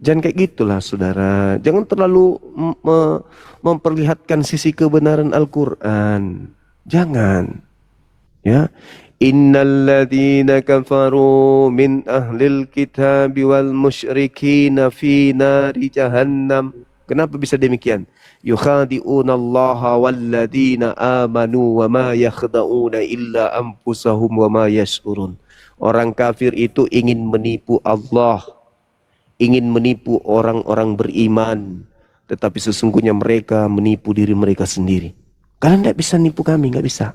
Jangan kayak gitulah saudara. Jangan terlalu memperlihatkan sisi kebenaran Al-Quran. Jangan. Ya. Innalladzina kafaru min ahlil kitabi wal musyrikina fi nari jahannam. Kenapa bisa demikian? Yukhadi'una Allah walladzina amanu wa ma yakhda'una illa anfusahum wa ma yash'urun. Orang kafir itu ingin menipu Allah, ingin menipu orang-orang beriman, tetapi sesungguhnya mereka menipu diri mereka sendiri. Kalian tidak bisa nipu kami, nggak bisa.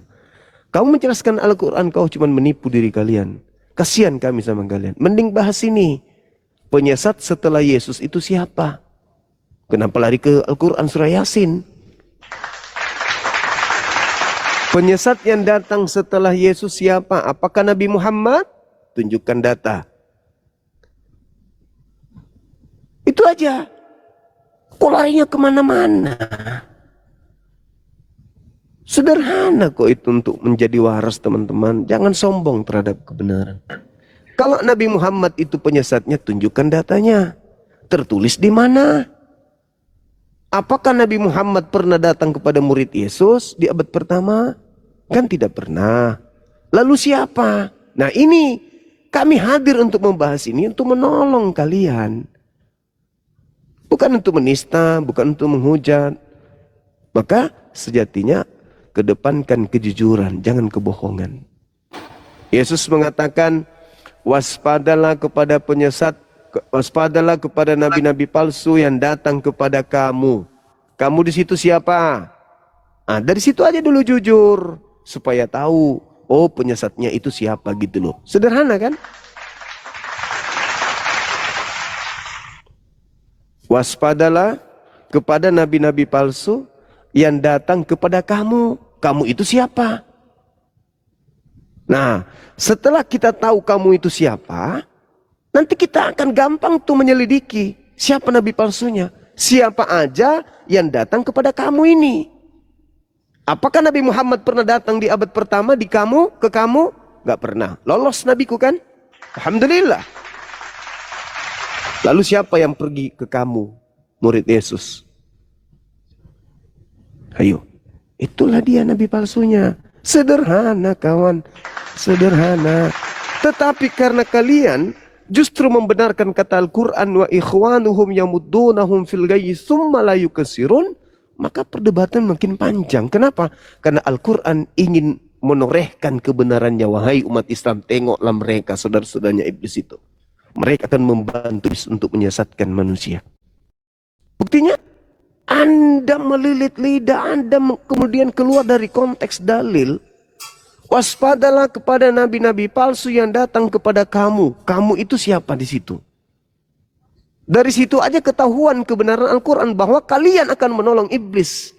Kamu menjelaskan Al-Quran, kau cuma menipu diri kalian. Kasihan kami sama kalian. Mending bahas ini. Penyesat setelah Yesus itu siapa? Kenapa lari ke Al-Quran surah Yasin? Penyesat yang datang setelah Yesus siapa? Apakah Nabi Muhammad? Tunjukkan data. Itu aja. Kok larinya kemana-mana? Sederhana kok itu untuk menjadi waras teman-teman. Jangan sombong terhadap kebenaran. Kalau Nabi Muhammad itu penyesatnya, tunjukkan datanya. Tertulis di mana? Apakah Nabi Muhammad pernah datang kepada murid Yesus di abad pertama? Kan tidak pernah. Lalu siapa? Nah ini, kami hadir untuk membahas ini, untuk menolong kalian. Bukan untuk menista, bukan untuk menghujat. Maka sejatinya kedepankan kejujuran, jangan kebohongan. Yesus mengatakan, waspadalah kepada penyesat, waspadalah kepada nabi-nabi palsu yang datang kepada kamu. Kamu di situ siapa? Dari situ aja dulu jujur, supaya tahu, oh penyesatnya itu siapa gitu loh. Sederhana kan? Waspadalah kepada nabi-nabi palsu yang datang kepada kamu. Kamu itu siapa? Nah, setelah kita tahu kamu itu siapa, nanti kita akan gampang tuh menyelidiki siapa nabi palsunya. Siapa aja yang datang kepada kamu ini. Apakah Nabi Muhammad pernah datang di abad pertama ke kamu? Gak pernah. Lolos nabiku kan? Alhamdulillah. Lalu siapa yang pergi ke kamu, murid Yesus? Ayo, itulah dia nabi palsunya. Sederhana kawan, sederhana. Tetapi karena kalian justru membenarkan kata Al-Quran, wa ikhwanuhum yamuddunahum fil ghayyi tsumma la yukasirun, maka perdebatan makin panjang. Kenapa? Karena Al-Quran ingin menorehkan kebenarannya. Wahai umat Islam, tengoklah mereka, saudara-saudaranya iblis itu. Mereka akan membantu untuk menyesatkan manusia. Buktinya, Anda melilit lidah Anda, kemudian keluar dari konteks dalil. Waspadalah kepada nabi-nabi palsu yang datang kepada kamu. Kamu itu siapa di situ? Dari situ aja ketahuan kebenaran Al-Quran bahwa kalian akan menolong iblis,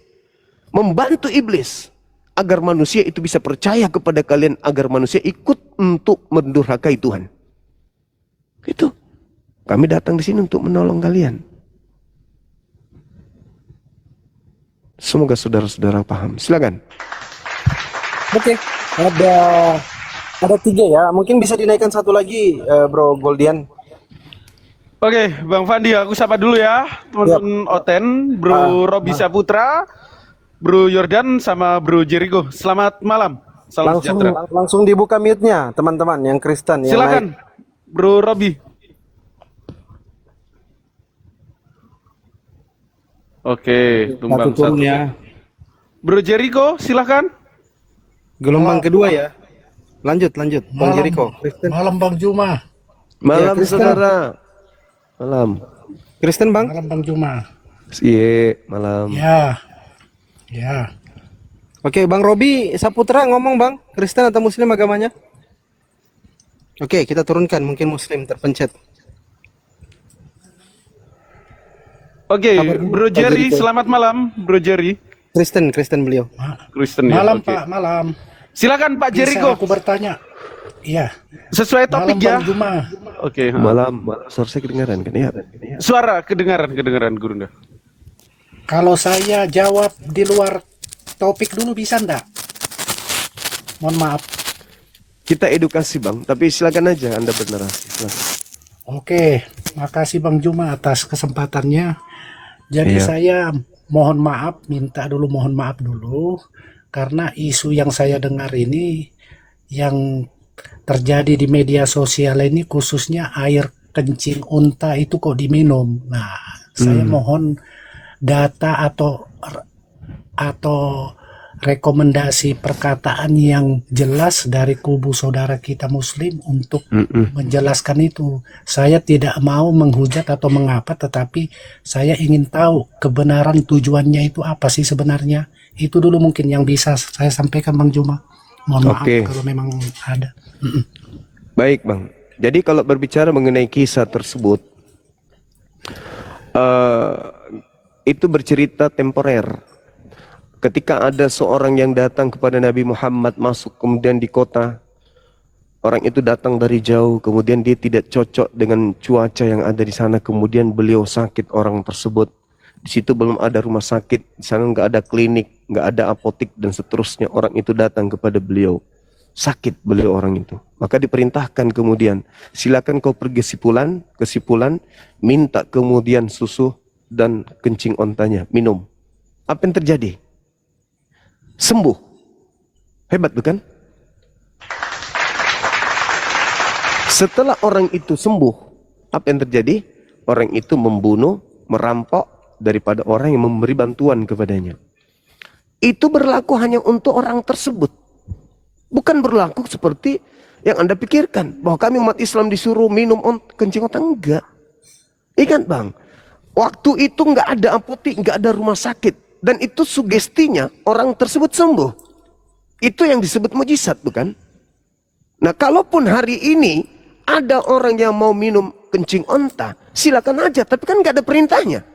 membantu iblis agar manusia itu bisa percaya kepada kalian, agar manusia ikut untuk mendurhakai Tuhan. Itu kami datang di sini untuk menolong kalian. Semoga saudara-saudara paham. Silakan. Oke, ada 3 ya. Mungkin bisa dinaikkan satu lagi, Bro Goldian. Oke, Bang Fandi, aku sapa dulu ya, teman-teman Oten, Bro Robi Saputra, Bro Yordan, sama Bro Jericho. Selamat malam, salam sejahtera. Langsung dibuka mute-nya, teman-teman yang Kristen. Silakan, Bro Robi. Oke, tumbang satu. Ya. Bro Jericho, silakan. Gelombang kedua ya. Lanjut, Bang Jericho. Malam Bang Juma. Malam ya, saudara. Malam. Kristen Bang. Malam Bang Juma. Iya, malam. Ya. Oke, Bang Robi Saputra ngomong Bang. Kristen atau Muslim agamanya? Oke, kita turunkan. Mungkin Muslim terpencet. Oke, Bro Jerry, selamat malam, Bro Jerry. Kristen beliau. Kristen ya. Malam okay. Pak, malam. Silakan Pak Jericho. Aku bertanya. Iya. Sesuai topik ya. Malam Bang Juma. Oke. Malam. Suara saya kedengaran kan ya? Suara kedengaran Gurunda. Kalau saya jawab di luar topik dulu bisa ndak? Mohon maaf. Kita edukasi Bang, tapi silakan aja Anda bernarasi. Silakan. Oke, makasih Bang Juma atas kesempatannya. Jadi saya mohon maaf dulu karena isu yang saya dengar ini yang terjadi di media sosial ini, khususnya air kencing unta itu kok diminum. Nah, saya mohon data atau rekomendasi perkataan yang jelas dari kubu saudara kita Muslim untuk menjelaskan itu. Saya tidak mau menghujat atau mengapa, tetapi saya ingin tahu kebenaran tujuannya itu apa sih sebenarnya. Itu dulu mungkin yang bisa saya sampaikan Bang Juma. Mohon maaf kalau memang ada. Baik Bang. Jadi kalau berbicara mengenai kisah tersebut, itu bercerita temporer. Ketika ada seorang yang datang kepada Nabi Muhammad masuk kemudian di kota, orang itu datang dari jauh, kemudian dia tidak cocok dengan cuaca yang ada di sana, kemudian beliau sakit orang tersebut. Di situ belum ada rumah sakit, di sana nggak ada klinik, nggak ada apotik dan seterusnya. Orang itu datang kepada beliau, sakit beliau orang itu. Maka diperintahkan kemudian, silakan kau pergi ke sipulan, minta kemudian susu dan kencing ontanya, minum. Apa yang terjadi? Sembuh. Hebat bukan? Setelah orang itu sembuh, apa yang terjadi? Orang itu membunuh, merampok daripada orang yang memberi bantuan kepadanya. itu berlaku hanya untuk orang tersebut. Bukan berlaku seperti yang Anda pikirkan, bahwa kami umat Islam disuruh minum kencing onta. Enggak. Ingat Bang, waktu itu nggak ada apotek, nggak ada rumah sakit. Dan itu sugestinya orang tersebut sembuh. Itu yang disebut mujizat, bukan? Nah, kalaupun hari ini ada orang yang mau minum kencing onta, silakan aja, tapi kan nggak ada perintahnya.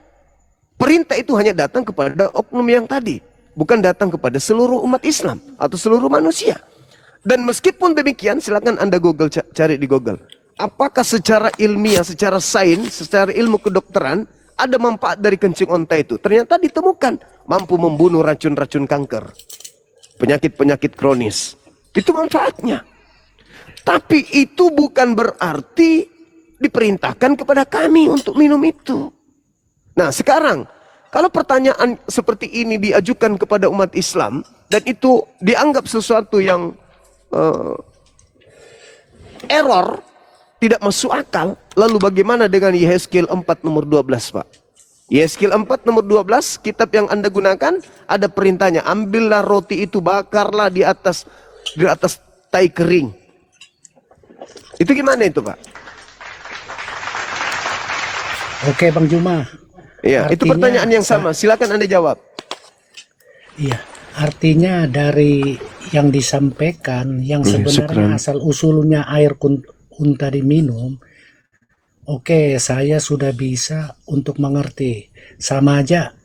Perintah itu hanya datang kepada oknum yang tadi, bukan datang kepada seluruh umat Islam atau seluruh manusia. Dan meskipun demikian, silakan Anda Google, cari di Google. Apakah secara ilmiah, secara sains, secara ilmu kedokteran, ada manfaat dari kencing onta itu? Ternyata ditemukan mampu membunuh racun-racun kanker, penyakit-penyakit kronis. Itu manfaatnya. Tapi itu bukan berarti diperintahkan kepada kami untuk minum itu. Nah sekarang, kalau pertanyaan seperti ini diajukan kepada umat Islam, dan itu dianggap sesuatu yang error, tidak masuk akal, lalu bagaimana dengan Yehezkiel 4 nomor 12 Pak? Yehezkiel 4 nomor 12, kitab yang Anda gunakan, ada perintahnya, ambillah roti itu, bakarlah di atas tai kering. Itu gimana itu Pak? Oke Bang Juma. Iya, itu pertanyaan yang sama, silakan Anda jawab. Iya, artinya dari yang disampaikan, yang sebenarnya asal usulnya air unta diminum, oke, saya sudah bisa untuk mengerti. Sama aja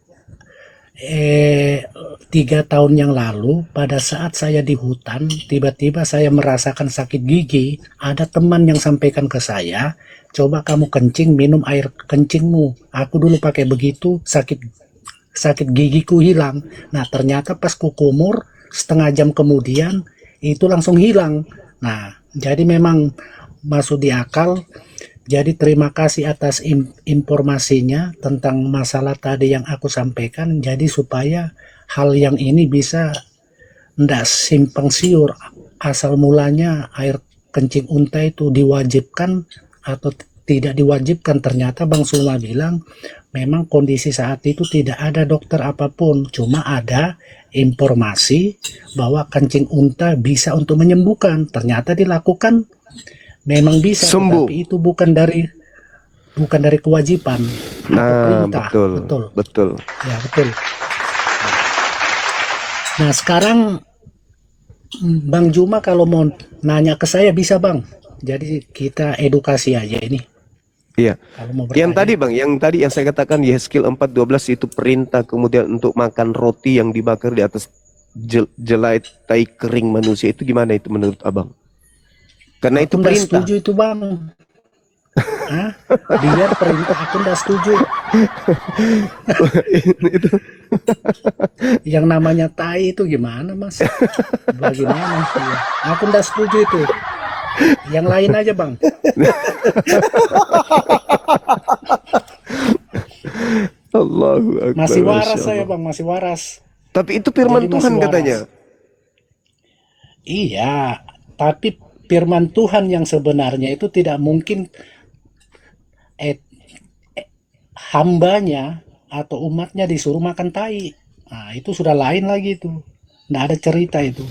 3 tahun yang lalu, pada saat saya di hutan, tiba-tiba saya merasakan sakit gigi. Ada teman yang sampaikan ke saya, coba kamu kencing, minum air kencingmu. Aku dulu pakai begitu, sakit gigiku hilang. Nah ternyata pas kukumur, setengah jam kemudian itu langsung hilang. Nah jadi memang masuk di akal. Jadi terima kasih atas informasinya tentang masalah tadi yang aku sampaikan. Jadi supaya hal yang ini bisa ndak simpang siur, asal mulanya air kencing unta itu diwajibkan atau tidak diwajibkan. Ternyata Bang Suma bilang memang kondisi saat itu tidak ada dokter apapun, cuma ada informasi bahwa kencing unta bisa untuk menyembuhkan. Ternyata dilakukan, memang bisa, sembuh. tapi itu bukan dari kewajiban. Nah, perintah. betul. Ya, betul. Nah, sekarang Bang Juma kalau mau nanya ke saya bisa Bang. Jadi kita edukasi aja ini. Iya. Kalau mau Yang bertanya. tadi Bang, yang tadi yang saya katakan Yehezkiel 4:12 itu perintah kemudian untuk makan roti yang dibakar di atas jelai tai kering manusia, itu gimana itu menurut Abang? Karena itu Aku nggak perintah. setuju itu Bang. Hah? Biar perintah, aku nggak setuju. Itu. Yang namanya tai itu gimana Mas? Bagaimana? Iya. Aku nggak setuju itu. Yang lain aja Bang. Allahu Akbar. Masih waras Masya saya Allah. Bang, masih waras. Tapi itu firman Jadi Tuhan masih waras. katanya. Iya, tapi firman Tuhan yang sebenarnya itu tidak mungkin hambanya atau umatnya disuruh makan tai. Nah, itu sudah lain lagi itu. Nggak ada cerita itu.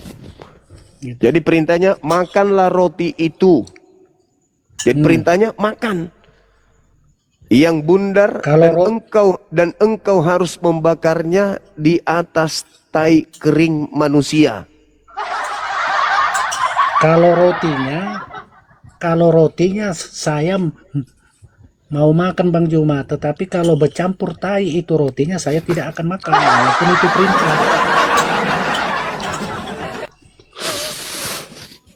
Gitu. Jadi perintahnya makanlah roti itu. Jadi perintahnya makan. Yang bundar dan engkau harus membakarnya di atas tai kering manusia. Kalau rotinya saya mau makan Bang Juma, tetapi kalau bercampur tai itu rotinya saya tidak akan makan, walaupun itu perintah.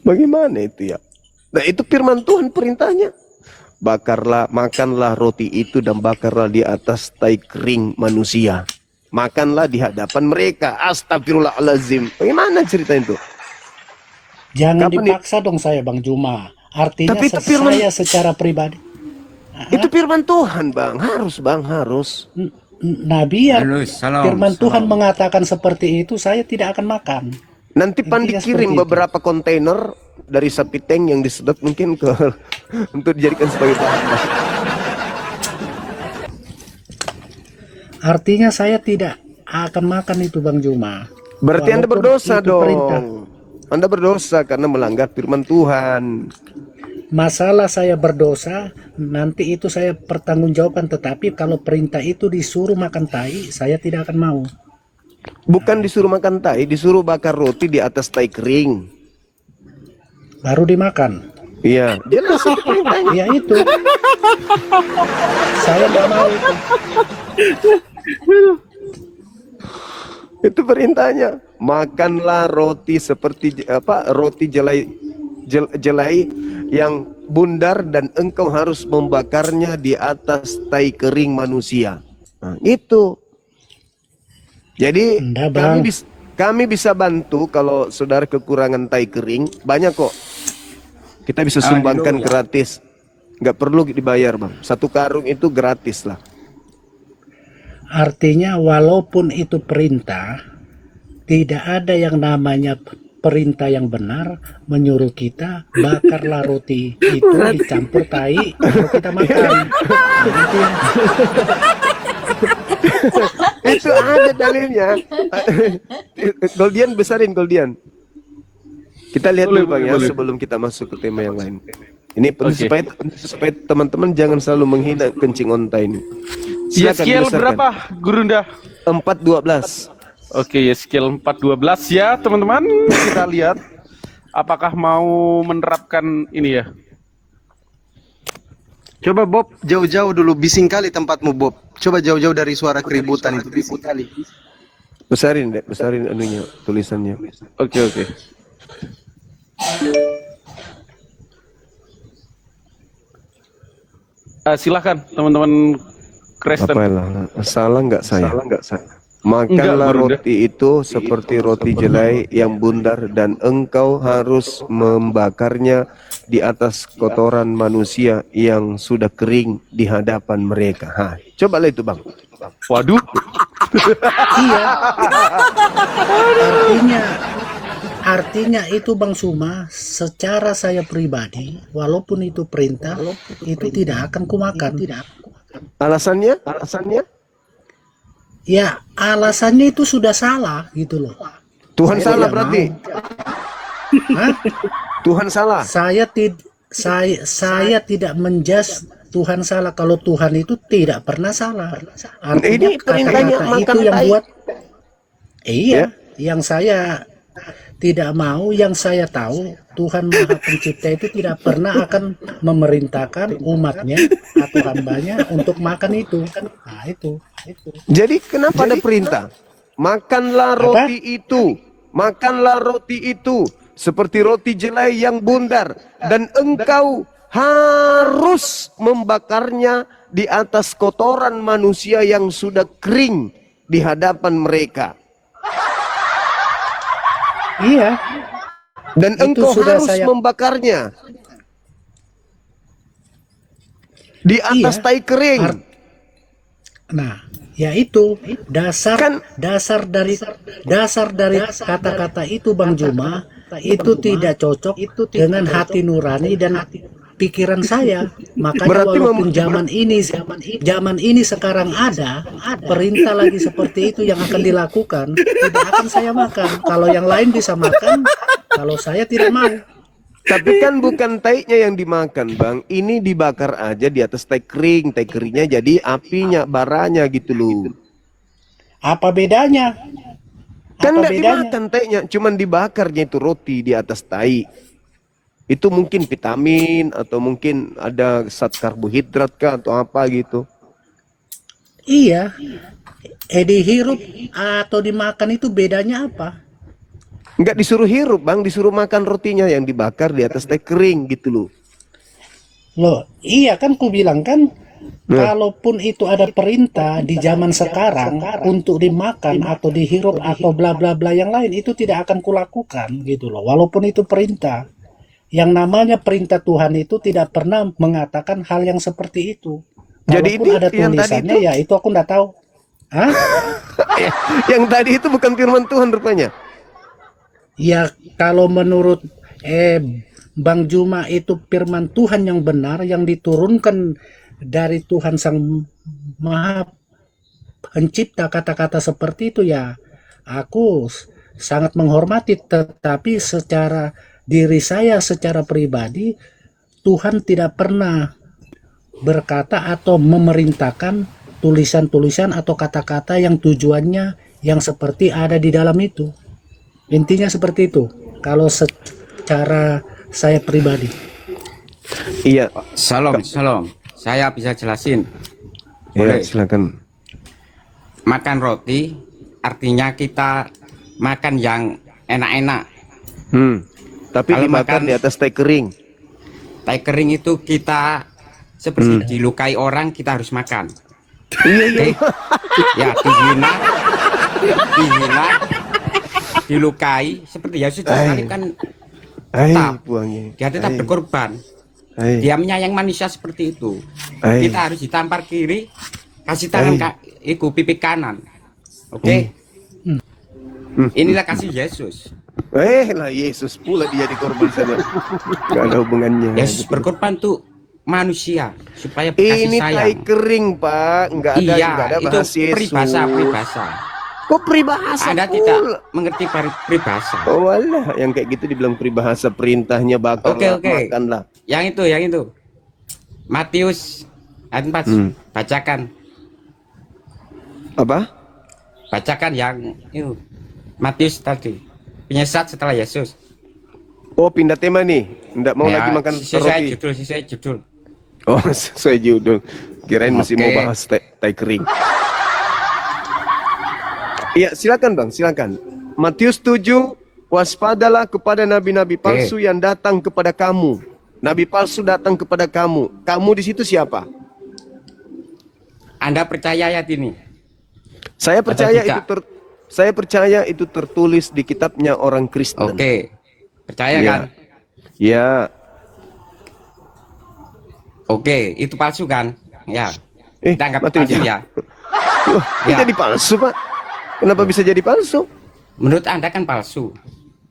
Bagaimana itu ya? Nah itu firman Tuhan perintahnya. Makanlah roti itu dan bakarlah di atas tai kering manusia. Makanlah di hadapan mereka. Astagfirullahaladzim. Bagaimana cerita itu? Jangan Kapan dipaksa dong saya Bang Juma. Artinya Tapi itu firman- saya secara pribadi. Itu firman Tuhan Bang. Harus. Nah biar Salam. firman Tuhan mengatakan seperti itu, saya tidak akan makan. Nanti Pan Intinya dikirim seperti itu. beberapa kontainer dari sapi tank yang disedot mungkin ke untuk dijadikan sebagai bahan. Artinya saya tidak akan makan itu Bang Juma. Berarti Anda walaupun berdosa itu perintah. dong. Anda berdosa karena melanggar firman Tuhan. Masalah saya berdosa, nanti itu saya pertanggungjawabkan. Tetapi kalau perintah itu disuruh makan tai, saya tidak akan mau. Bukan disuruh makan tai, disuruh bakar roti di atas tai kering. Baru dimakan. Iya, jelas itu perintahnya. Ya itu. Saya nggak mau itu. Itu perintahnya. Makanlah roti seperti roti jelai yang bundar dan engkau harus membakarnya di atas tai kering manusia. Nah, itu. Jadi Enggak, Bang. kami bisa bantu kalau saudara kekurangan tai kering, banyak kok. Kita bisa sumbangkan gratis. Nggak perlu dibayar, Bang. 1 karung itu gratis lah. Artinya walaupun itu perintah, tidak ada yang namanya perintah yang benar menyuruh kita bakarlah roti itu dicampur tai baru kita makan. Itu yang Itu ada dalilnya. Goldian besarin Goldian. Kita lihat dulu Bang ya sebelum kita masuk ke tema yang lain. Ini supaya teman-teman jangan selalu menghina kencing onta ini. Yeskiel berapa Gurunda? 4:12. Oke, Yeskiel 4:12 ya teman-teman. Kita lihat apakah mau menerapkan ini ya. Coba Bob, jauh-jauh dulu, bising kali tempatmu Bob. Coba jauh-jauh dari suara keributan itu, bising kali. Besarin deh, besarin anunya, tulisannya. Oke. Silakan teman-teman Kristen. Apalah, salah nggak saya? Makanlah roti itu seperti roti jelai yang bundar dan engkau harus membakarnya di atas kotoran manusia yang sudah kering di hadapan mereka. Cobalah itu Bang. Waduh. iya. Artinya itu Bang Suma, secara saya pribadi, walaupun itu perintah, itu tidak akan kumakan. Alasannya? Ya, alasannya itu sudah salah gitu loh. Tuhan salah berarti. Hah? Tuhan salah. Saya tidak menjas Tuhan salah. Kalau Tuhan itu tidak pernah salah. Artinya kata-kata itu yang buat. Iya, yang saya tidak mau, yang saya tahu Tuhan Maha Pencipta itu tidak pernah akan memerintahkan umatnya atau hambanya untuk makan itu. Nah itu. Jadi kenapa ada perintah? Makanlah roti itu. Makanlah roti itu seperti roti jelai yang bundar dan engkau harus membakarnya di atas kotoran manusia yang sudah kering di hadapan mereka. Iya. Dan engkau harus membakarnya di atas tai kering. Nah, yaitu dasar dari kata-kata itu Bang Juma itu tidak cocok dengan hati nurani dan pikiran saya. Makanya walaupun zaman ini sekarang ada perintah lagi seperti itu yang akan dilakukan, tidak akan saya makan. Kalau yang lain bisa makan, kalau saya tidak mau. Tapi kan bukan taiknya yang dimakan Bang, ini dibakar aja di atas tai kering. Tai keringnya jadi apinya, baranya gitu loh. Apa bedanya? Kan nggak dimakan taiknya, cuman dibakarnya itu roti di atas tai. Itu mungkin vitamin atau mungkin ada zat karbohidrat kah atau apa gitu. Iya. Dihirup atau dimakan itu bedanya apa? Enggak disuruh hirup Bang, disuruh makan rotinya yang dibakar di atas tai kering gitu loh. Loh, iya kan ku bilang kan, kalaupun itu ada perintah di zaman sekarang untuk dimakan atau dihirup atau bla bla bla yang lain, itu tidak akan kulakukan gitu loh. Walaupun itu perintah. Yang namanya perintah Tuhan itu tidak pernah mengatakan hal yang seperti itu. Jadi Walaupun ada tulisannya, ya itu aku nggak tahu. Hah? Yang tadi itu bukan firman Tuhan rupanya. Ya kalau menurut Bang Juma itu firman Tuhan yang benar yang diturunkan dari Tuhan Sang Maha Pencipta, kata-kata seperti itu ya aku sangat menghormati, tetapi secara diri saya secara pribadi Tuhan tidak pernah berkata atau memerintahkan tulisan-tulisan atau kata-kata yang tujuannya yang seperti ada di dalam itu. Intinya seperti itu kalau secara saya pribadi. Iya. Shalom. Saya bisa jelasin. Ya, Boleh. silakan. Makan roti artinya kita makan yang enak-enak. Tapi Kalau dimakan makan di atas teh kering. teh kering itu kita seperti dilukai orang, kita harus makan. Iya. Ya, dihina, dilukai seperti Yesus disalib kan tetap buangnya. dia tetap berkorban. Dia menyayang manusia seperti itu. Kita harus ditampar kiri, kasih tangan iku pipi kanan. Oke? Inilah kasih Yesus. Lah Yesus pula dia dikorban sana. Gak ada hubungannya. Yesus berkorban tuh manusia supaya kasih Ini sayang. tai kering, Pak. Enggak ada, Iya, enggak ada itu bahasa Yesus. peribahasa. Kok peribahasa? Anda pula? tidak mengerti peribahasa. Oh walah, yang kayak gitu dibilang peribahasa, perintahnya bakar Oke. makanlah. Yang itu. Matius ayat 4. Bacakan. Apa? Bacakan yang itu. Matius tadi. Penyesat setelah Yesus. Oh, pindah tema nih. Enggak mau Ya, lagi makan sesuai roti. judul. Oh, sesuai judul. Kirain masih mau Oke. bahas tai kering. Iya, silakan Bang, silakan. Matius 7, waspadalah kepada nabi-nabi palsu yang datang kepada kamu. Nabi palsu datang kepada kamu. Kamu di situ siapa? Anda percaya ayat ini? Saya percaya tidak? saya percaya itu tertulis di kitabnya orang Kristen. Oke. Percaya Iya. kan? Ya. Oke, itu palsu kan? Ya. Kita anggap mati palsu aja. ya. Loh, ini jadi palsu, Pak. Kenapa bisa jadi palsu? Menurut Anda kan palsu.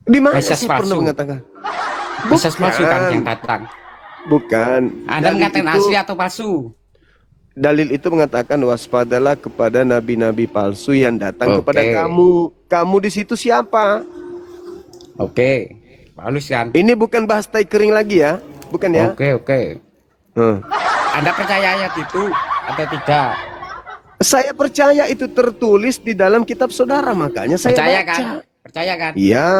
Di mana Mesias sih pernah palsu. mengatakan? Mesias palsu kan Bukan. yang datang. Bukan. Anda Dalil mengatakan itu- asli atau palsu? Dalil itu mengatakan waspadalah kepada nabi-nabi palsu yang datang Oke. kepada kamu. Kamu di situ siapa? Oke. Halus kan? Ini bukan bahas tai kering lagi ya, bukan ya? Oke. Anda percaya ayat itu atau tidak? Saya percaya itu tertulis di dalam kitab saudara, makanya saya Percaya baca. kan? Percaya kan? Iya,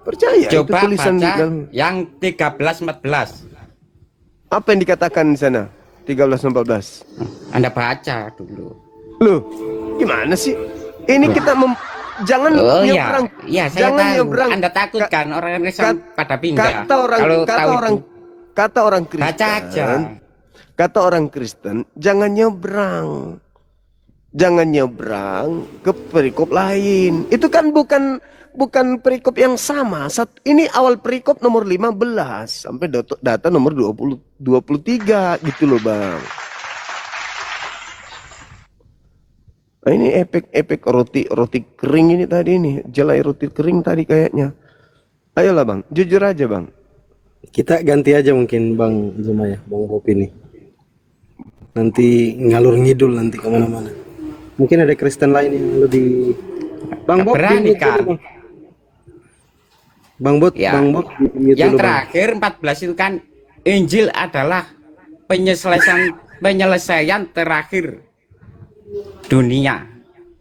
percaya itu Coba tulisan di baca dalam. yang 13-14. Apa yang dikatakan di sana? 13-14. Anda baca dulu. Loh, gimana sih? Ini kita jangan Oh nyebrang. iya, saya Jangan tahu. nyebrang. Anda takut kan orang Kristen pada pindah. Kata orang Kalau kata tahu orang itu. kata orang Kristen. Baca aja. Kata orang Kristen, jangan nyebrang. Jangan nyebrang ke perikop lain. Itu kan bukan perikop yang sama. Ini awal perikop nomor 15 sampai data nomor 23 gitu loh, Bang. Nah, ini efek roti kering ini tadi nih, jelai roti kering tadi kayaknya. Ayolah Bang, jujur aja Bang. Kita ganti aja mungkin Bang Zuma ya, Bang Bopi nih. Nanti ngalur ngidul nanti kemana-mana. Mungkin ada Kristen lain yang lebih. Bang Bob, Berani di-mute kan? dulu, Bang. Bang Bot, Ya. Bang Bot, di-mute Yang dulu, Bang. terakhir 14 itu kan Injil adalah penyelesaian terakhir dunia.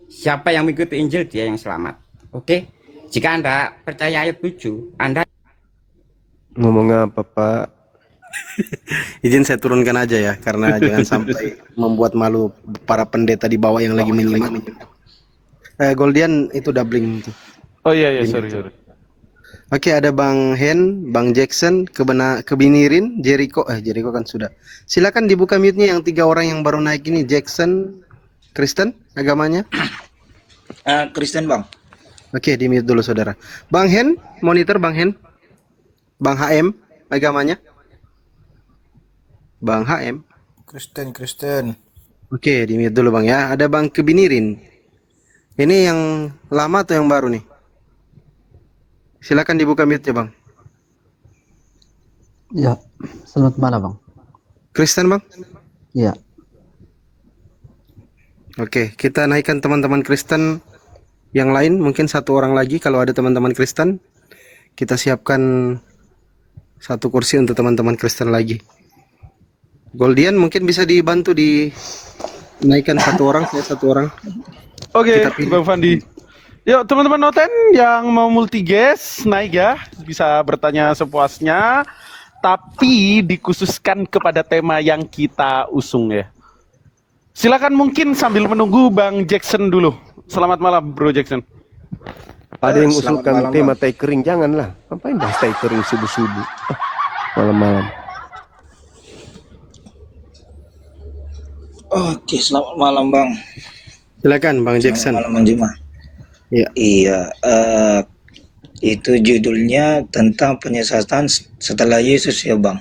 Siapa yang mengikuti Injil dia yang selamat. Oke? Jika Anda percaya ayat 7, Anda Ngomong apa Pak? Izin saya turunkan aja ya, karena jangan sampai membuat malu para pendeta di bawah yang lagi menyimak. Goldian itu doubling itu. Oh iya, sorry. Oke, ada Bang Hen, Bang Jackson, Kebinirin, Jericho kan sudah. Silakan dibuka mute-nya yang 3 orang yang baru naik ini. Jackson, Kristen agamanya? Kristen Bang. Oke, di mute dulu saudara. Bang Hen, monitor Bang Hen. Bang HM, agamanya? Bang HM. Kristen. Oke, di mute dulu Bang ya. Ada Bang Kebinirin. Ini yang lama atau yang baru nih? Silakan dibuka mute-nya Bang. Ya, selamat malam Bang. Kristen Bang? Ya. Oke, kita naikkan teman-teman Kristen Yang lain mungkin satu orang lagi kalau ada teman-teman Kristen. Kita siapkan satu kursi untuk teman-teman Kristen lagi. Goldian mungkin bisa dibantu dinaikkan satu orang, saya satu orang. Oke, Bang Fandi. Yuk teman-teman Noten yang mau multi guest naik ya, bisa bertanya sepuasnya, tapi dikhususkan kepada tema yang kita usung ya. Silakan mungkin sambil menunggu Bang Jackson dulu. Selamat malam Bro Jackson. Ada yang Selamat usulkan malam, tema Bang. tai kering, janganlah. Ngapain bahas tai kering subuh-subuh? Malam-malam. Oke, selamat malam Bang. Silakan Bang Jackson. Selamat malam Bang Juma. Iya. Iya, itu judulnya tentang penyesatan setelah Yesus ya Bang.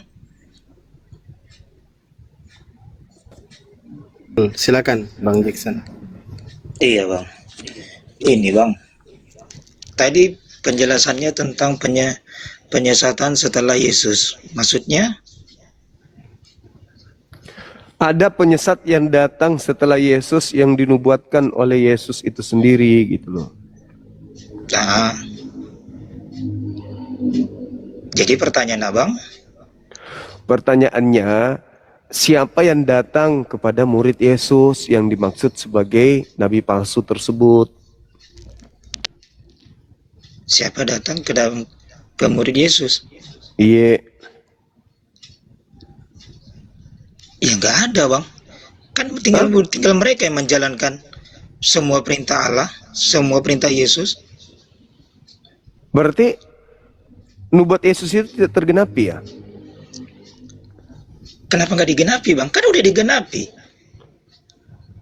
Silakan Bang Jackson. Iya Bang. Ini Bang. Tadi penjelasannya tentang penyesatan setelah Yesus. Maksudnya? Ada penyesat yang datang setelah Yesus yang dinubuatkan oleh Yesus itu sendiri gitu loh. Nah, jadi pertanyaan Abang? Pertanyaannya, siapa yang datang kepada murid Yesus yang dimaksud sebagai nabi palsu tersebut? Siapa datang ke murid Yesus? Iya. Ya nggak ada Bang. Kan tinggal mereka yang menjalankan semua perintah Allah, semua perintah Yesus. Berarti nubuat Yesus itu tidak tergenapi ya? Kenapa nggak digenapi Bang? Kan udah digenapi.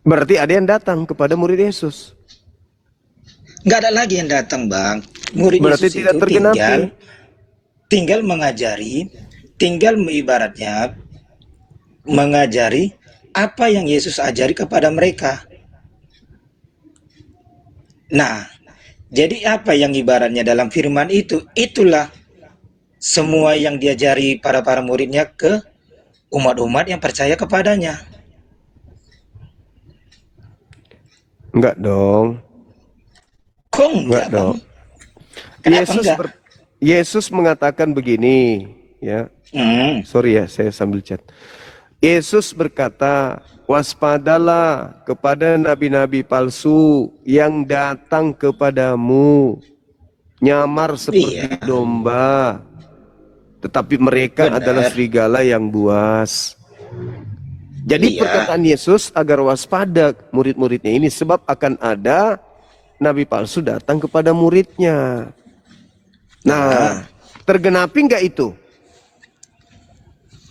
Berarti ada yang datang kepada murid Yesus. Nggak ada lagi yang datang Bang. Murid Berarti Yesus tidak itu tergenapi. tinggal mengajari, tinggal ibaratnya mengajari apa yang Yesus ajari kepada mereka. Nah, jadi apa yang ibaratnya dalam firman itu, itulah semua yang diajari para muridnya ke umat-umat yang percaya kepadanya. Enggak dong. Kok enggak dong? Yesus mengatakan begini, ya. Sorry ya, saya sambil chat. Yesus berkata, waspadalah kepada nabi-nabi palsu yang datang kepadamu, nyamar seperti domba, tetapi mereka adalah serigala yang buas. Jadi perkataan Yesus agar waspada murid-muridnya ini, sebab akan ada nabi palsu datang kepada muridnya. Nah, tergenapi nggak itu?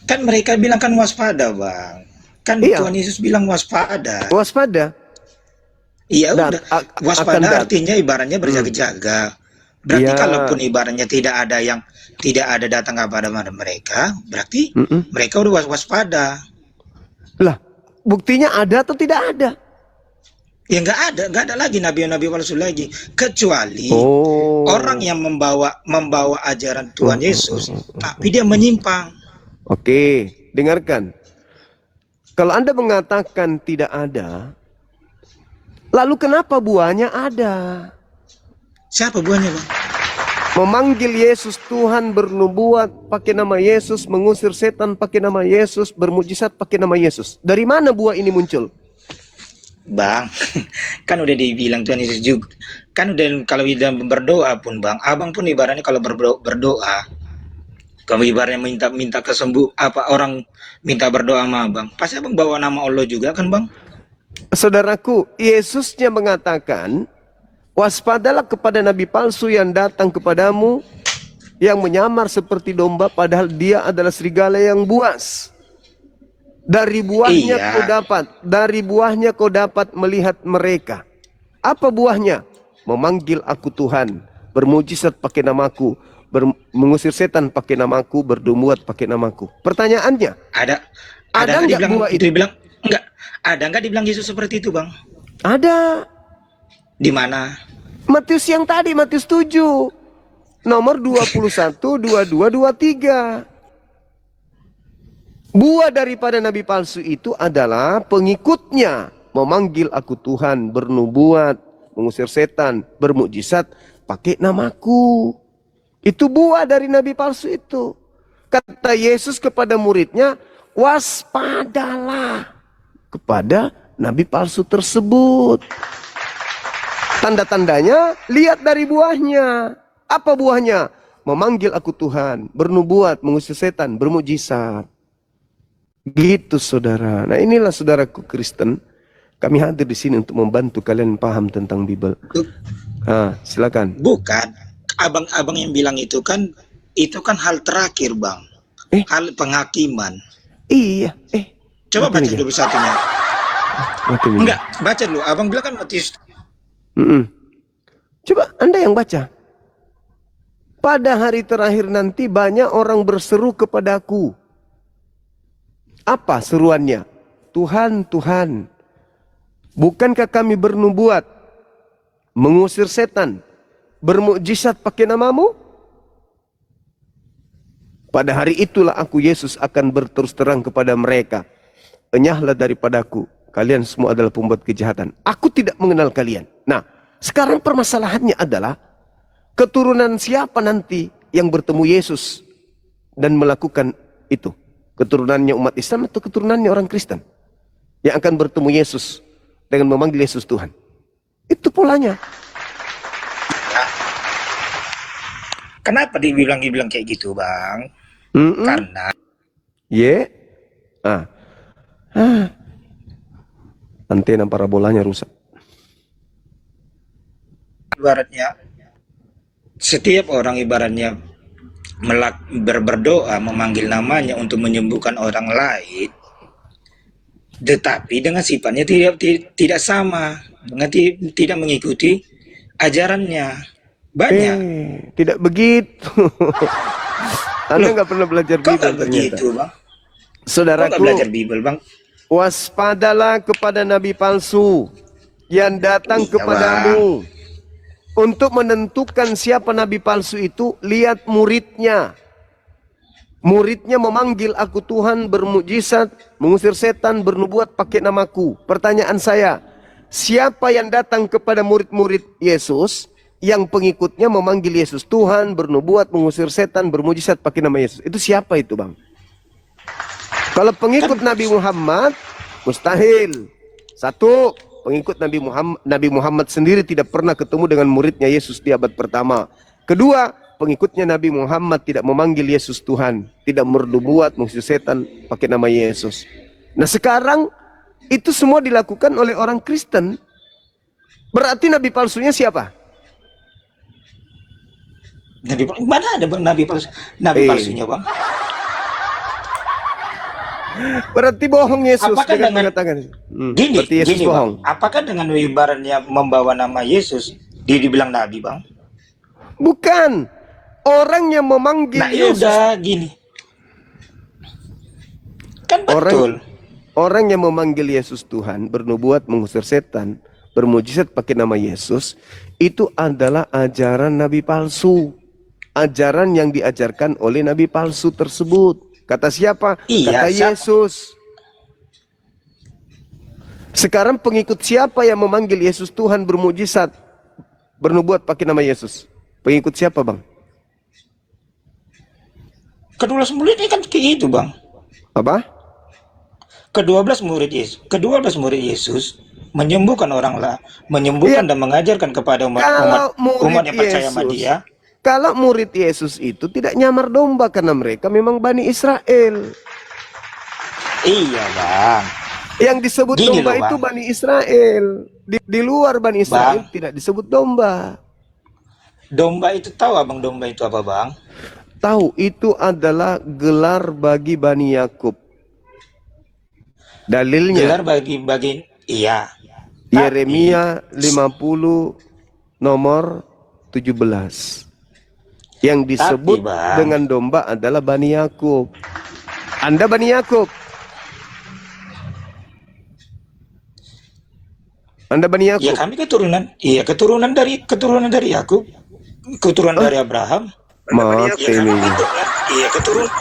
Kan mereka bilang kan waspada Bang. Kan Tuhan Yesus bilang waspada. Waspada. Iya udah. Waspada artinya ibaratnya berjaga-jaga. Berarti kalaupun ibaratnya tidak ada datang kepada mereka, berarti mereka udah waspada. Lah, buktinya ada atau tidak ada? Ya nggak ada lagi nabi-nabi palsu lagi, kecuali orang yang membawa ajaran Tuhan Yesus, tapi dia menyimpang. Oke, dengarkan. Kalau Anda mengatakan tidak ada, lalu kenapa buahnya ada? Siapa buahnya, Bang? Memanggil Yesus Tuhan, bernubuat pakai nama Yesus, mengusir setan pakai nama Yesus, bermujizat pakai nama Yesus. Dari mana buah ini muncul? Bang, kan udah dibilang Tuhan Yesus juga. Kan udah kalau dalam berdoa pun Bang, Abang pun ibaratnya kalau berdoa, kalau ibaratnya minta kesembuh, apa orang minta berdoa sama Abang, pasti Abang bawa nama Allah juga kan Bang? Saudaraku, Yesusnya mengatakan, waspadalah kepada nabi palsu yang datang kepadamu, yang menyamar seperti domba, padahal dia adalah serigala yang buas. Dari buahnya kau dapat melihat mereka. Apa buahnya? Memanggil aku Tuhan, bermujizat pakai namaku, mengusir setan pakai namaku, bernubuat pakai namaku. Pertanyaannya, ada nggak buah itu? Dibilang enggak. Ada nggak dibilang Yesus seperti itu, Bang? Ada. Di mana? Matius yang tadi, Matius 7. Nomor 21, 22, 23. Buah daripada nabi palsu itu adalah pengikutnya memanggil aku Tuhan, bernubuat, mengusir setan, bermukjizat pakai namaku. Itu buah dari nabi palsu itu. Kata Yesus kepada muridnya, waspadalah kepada nabi palsu tersebut. Tanda-tandanya, lihat dari buahnya. Apa buahnya? Memanggil aku Tuhan, bernubuat, mengusir setan, bermukjizat. Gitu saudara. Nah inilah saudaraku Kristen. Kami hadir di sini untuk membantu kalian paham tentang Bible. Silakan. Bukan, abang-abang yang bilang itu kan hal terakhir bang, hal penghakiman. Iya. Coba baca dulu satunya. Enggak, baca dulu. Abang bilang kan Matius. Coba Anda yang baca. Pada hari terakhir nanti banyak orang berseru kepadaku. Apa seruannya? Tuhan, Tuhan, bukankah kami bernubuat, mengusir setan, bermukjizat pakai namamu? Pada hari itulah aku Yesus akan berterus terang kepada mereka. Enyahlah daripadaku, kalian semua adalah pembuat kejahatan. Aku tidak mengenal kalian. Nah, sekarang permasalahannya adalah keturunan siapa nanti yang bertemu Yesus dan melakukan itu? Keturunannya umat Islam atau keturunannya orang Kristen yang akan bertemu Yesus dengan memanggil Yesus Tuhan? Itu polanya. Kenapa dibilang kayak gitu bang? Karena antena parabolanya rusak. Ibaratnya setiap orang ibaratnya berdoa memanggil namanya untuk menyembuhkan orang lain, tetapi dengan sifatnya tidak sama, tidak mengikuti ajarannya. Banyak tidak begitu. Anda nggak pernah belajar Bible ternyata. Begitu, bang. Saudaraku, belajar Bible, bang. Waspadalah kepada nabi palsu yang datang kepadamu. Untuk menentukan siapa nabi palsu itu, lihat muridnya. Muridnya memanggil aku Tuhan, bermukjizat, mengusir setan, bernubuat pakai namaku. Pertanyaan saya, siapa yang datang kepada murid-murid Yesus yang pengikutnya memanggil Yesus Tuhan, bernubuat, mengusir setan, bermukjizat pakai nama Yesus? Itu siapa itu bang? Kalau pengikut Nabi Muhammad, mustahil. Satu, pengikut Nabi Muhammad sendiri tidak pernah ketemu dengan muridnya Yesus di abad pertama. Kedua, pengikutnya Nabi Muhammad tidak memanggil Yesus Tuhan, tidak bernubuat, mengusir setan pakai nama Yesus. Nah sekarang itu semua dilakukan oleh orang Kristen. Berarti nabi palsunya siapa? Mana ada bang nabi palsu? Nabi palsunya bang? Berarti bohong Yesus. Apakah dengan mengatakan gini, berarti Yesus bohong. Bang, apakah dengan ibaratnya membawa nama Yesus dibilang nabi bang? Bukan. Orang yang memanggil Yesus. Udah gini. Kan betul. Orang yang memanggil Yesus Tuhan, bernubuat, mengusir setan, bermujizat pakai nama Yesus, itu adalah ajaran nabi palsu. Ajaran yang diajarkan oleh nabi palsu tersebut. Kata siapa? Kata Yesus. Sekarang pengikut siapa yang memanggil Yesus Tuhan, bermujizat, bernubuat pakai nama Yesus? Pengikut siapa bang? Ke-12 murid ini kan kayak gitu bang. Apa? Ke-12 murid Yesus menyembuhkan orang lah, menyembuhkan dan mengajarkan kepada umat yang percaya sama dia. Kalau murid Yesus itu tidak nyamar domba karena mereka memang Bani Israel. Iya bang. Yang disebut domba itu Bani Israel. Di luar Bani Israel tidak disebut domba. Domba itu tahu abang domba itu apa bang? Tahu, itu adalah gelar bagi Bani Yakub. Dalilnya. Gelar bagi iya. Yeremia 50 nomor 17. Yang disebut dengan domba adalah Bani Yakub. Anda Bani Yakub. Anda Bani Yakub. Ya kami keturunan. Iya, keturunan dari Yakub. Keturunan dari Abraham. Iya, keturunan.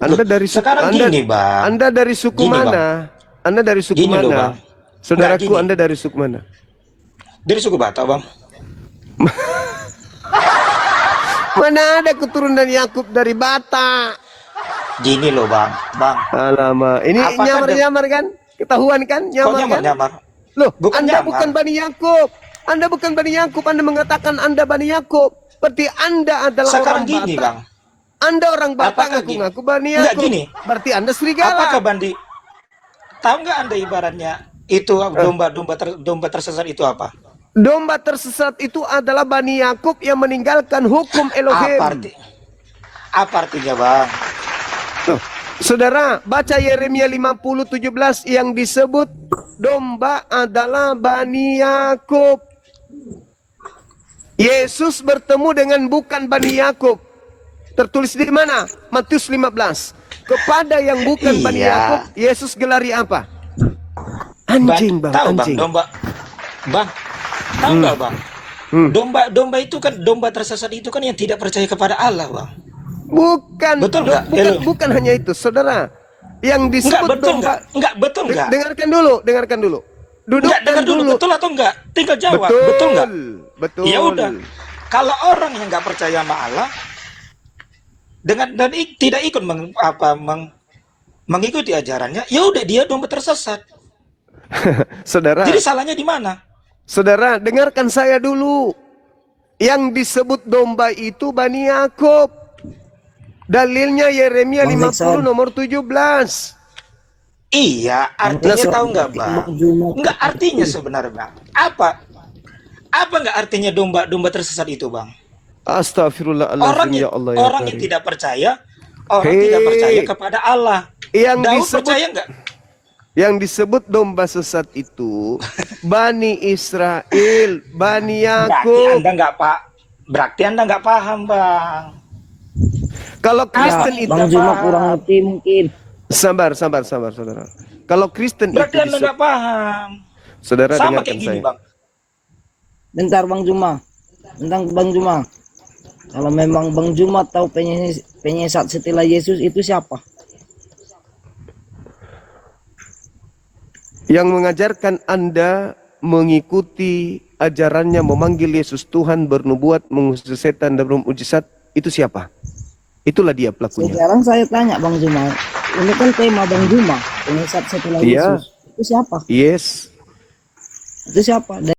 Anda dari suku sekarang gini, Bang. Anda dari suku Gini, mana? Anda dari suku Gini mana? loh, Bang. Saudaraku, gini. Anda dari suku mana? Dari suku Batak, Bang. Mana ada keturunan Yakub dari Batak? Gini loh, Bang. Alamak, ini Apakah nyamar-nyamar kan? Ketahuan kan? Nyamar kan? nyamar? Loh, Bukan Anda nyamar. bukan Bani Yakub. Anda bukan Bani Yakub. Anda mengatakan Anda Bani Yakub. Berarti Anda adalah Sekarang orang gini, Batak. Bang. Anda orang Batak Apakah ngaku-ngaku Bani Enggak, Yakub. gini. Berarti Anda serigala. Apakah Bandi? Tahu nggak Anda ibaratnya itu domba tersesat itu apa? Domba tersesat itu adalah Bani Yakub yang meninggalkan hukum Elohim. Apa artinya, Bang? Tuh, saudara, baca Yeremia 50:17 yang disebut domba adalah Bani Yakub. Yesus bertemu dengan bukan Bani Yakub. Tertulis di mana? Matius 15. Kepada yang bukan Bani Yakub, Yesus gelari apa? Anjing, Bang, Tahu, anjing. Bang, Bang, tahu nggak, Bang? Domba itu kan domba tersesat itu kan yang tidak percaya kepada Allah, Bang. Bukan, Betul nggak? bukan hanya itu, saudara. Yang disebut betul domba. nggak? Betul nggak? Dengarkan dulu. Dudukkan Dengar dulu, betul atau enggak? Tinggal jawab, betul nggak? Betul. Ya udah. Kalau orang yang nggak percaya sama Allah tidak ikut mengikuti ajarannya, ya udah dia domba tersesat. Saudara. Jadi salahnya di mana? Saudara, dengarkan saya dulu. Yang disebut domba itu Bani Yakub. Dalilnya Yeremia 50 nomor 17. Iya, artinya tahu nggak, Bang? Nggak artinya sebenarnya, Bang. Apa nggak artinya domba tersesat itu, Bang? Astagfirullahaladzim, ya Allah ya Orang yang tidak percaya, tidak percaya kepada Allah. Daud percaya nggak? Yang disebut domba sesat itu Bani Israel, Bani Yakub. Berarti Anda nggak paham, Bang. Kalau Kristen itu Bang Juma kurang ngerti mungkin. Sabar, saudara. Kalau Kristen Berarti itu Anda nggak paham. Saudara, Sama dengarkan kayak gini, saya. Bang. Bentar Bang Juma. Tentang Bang Juma. Kalau memang Bang Juma tahu penyesat setelah Yesus itu siapa? Yang mengajarkan Anda mengikuti ajarannya, memanggil Yesus Tuhan, bernubuat, mengusir setan dan bermujizat, itu siapa? Itulah dia pelakunya. Sekarang saya tanya Bang Juma, ini kan tema Bang Juma, penyesat setelah Iya. Yesus. Itu siapa? Yes. Itu siapa?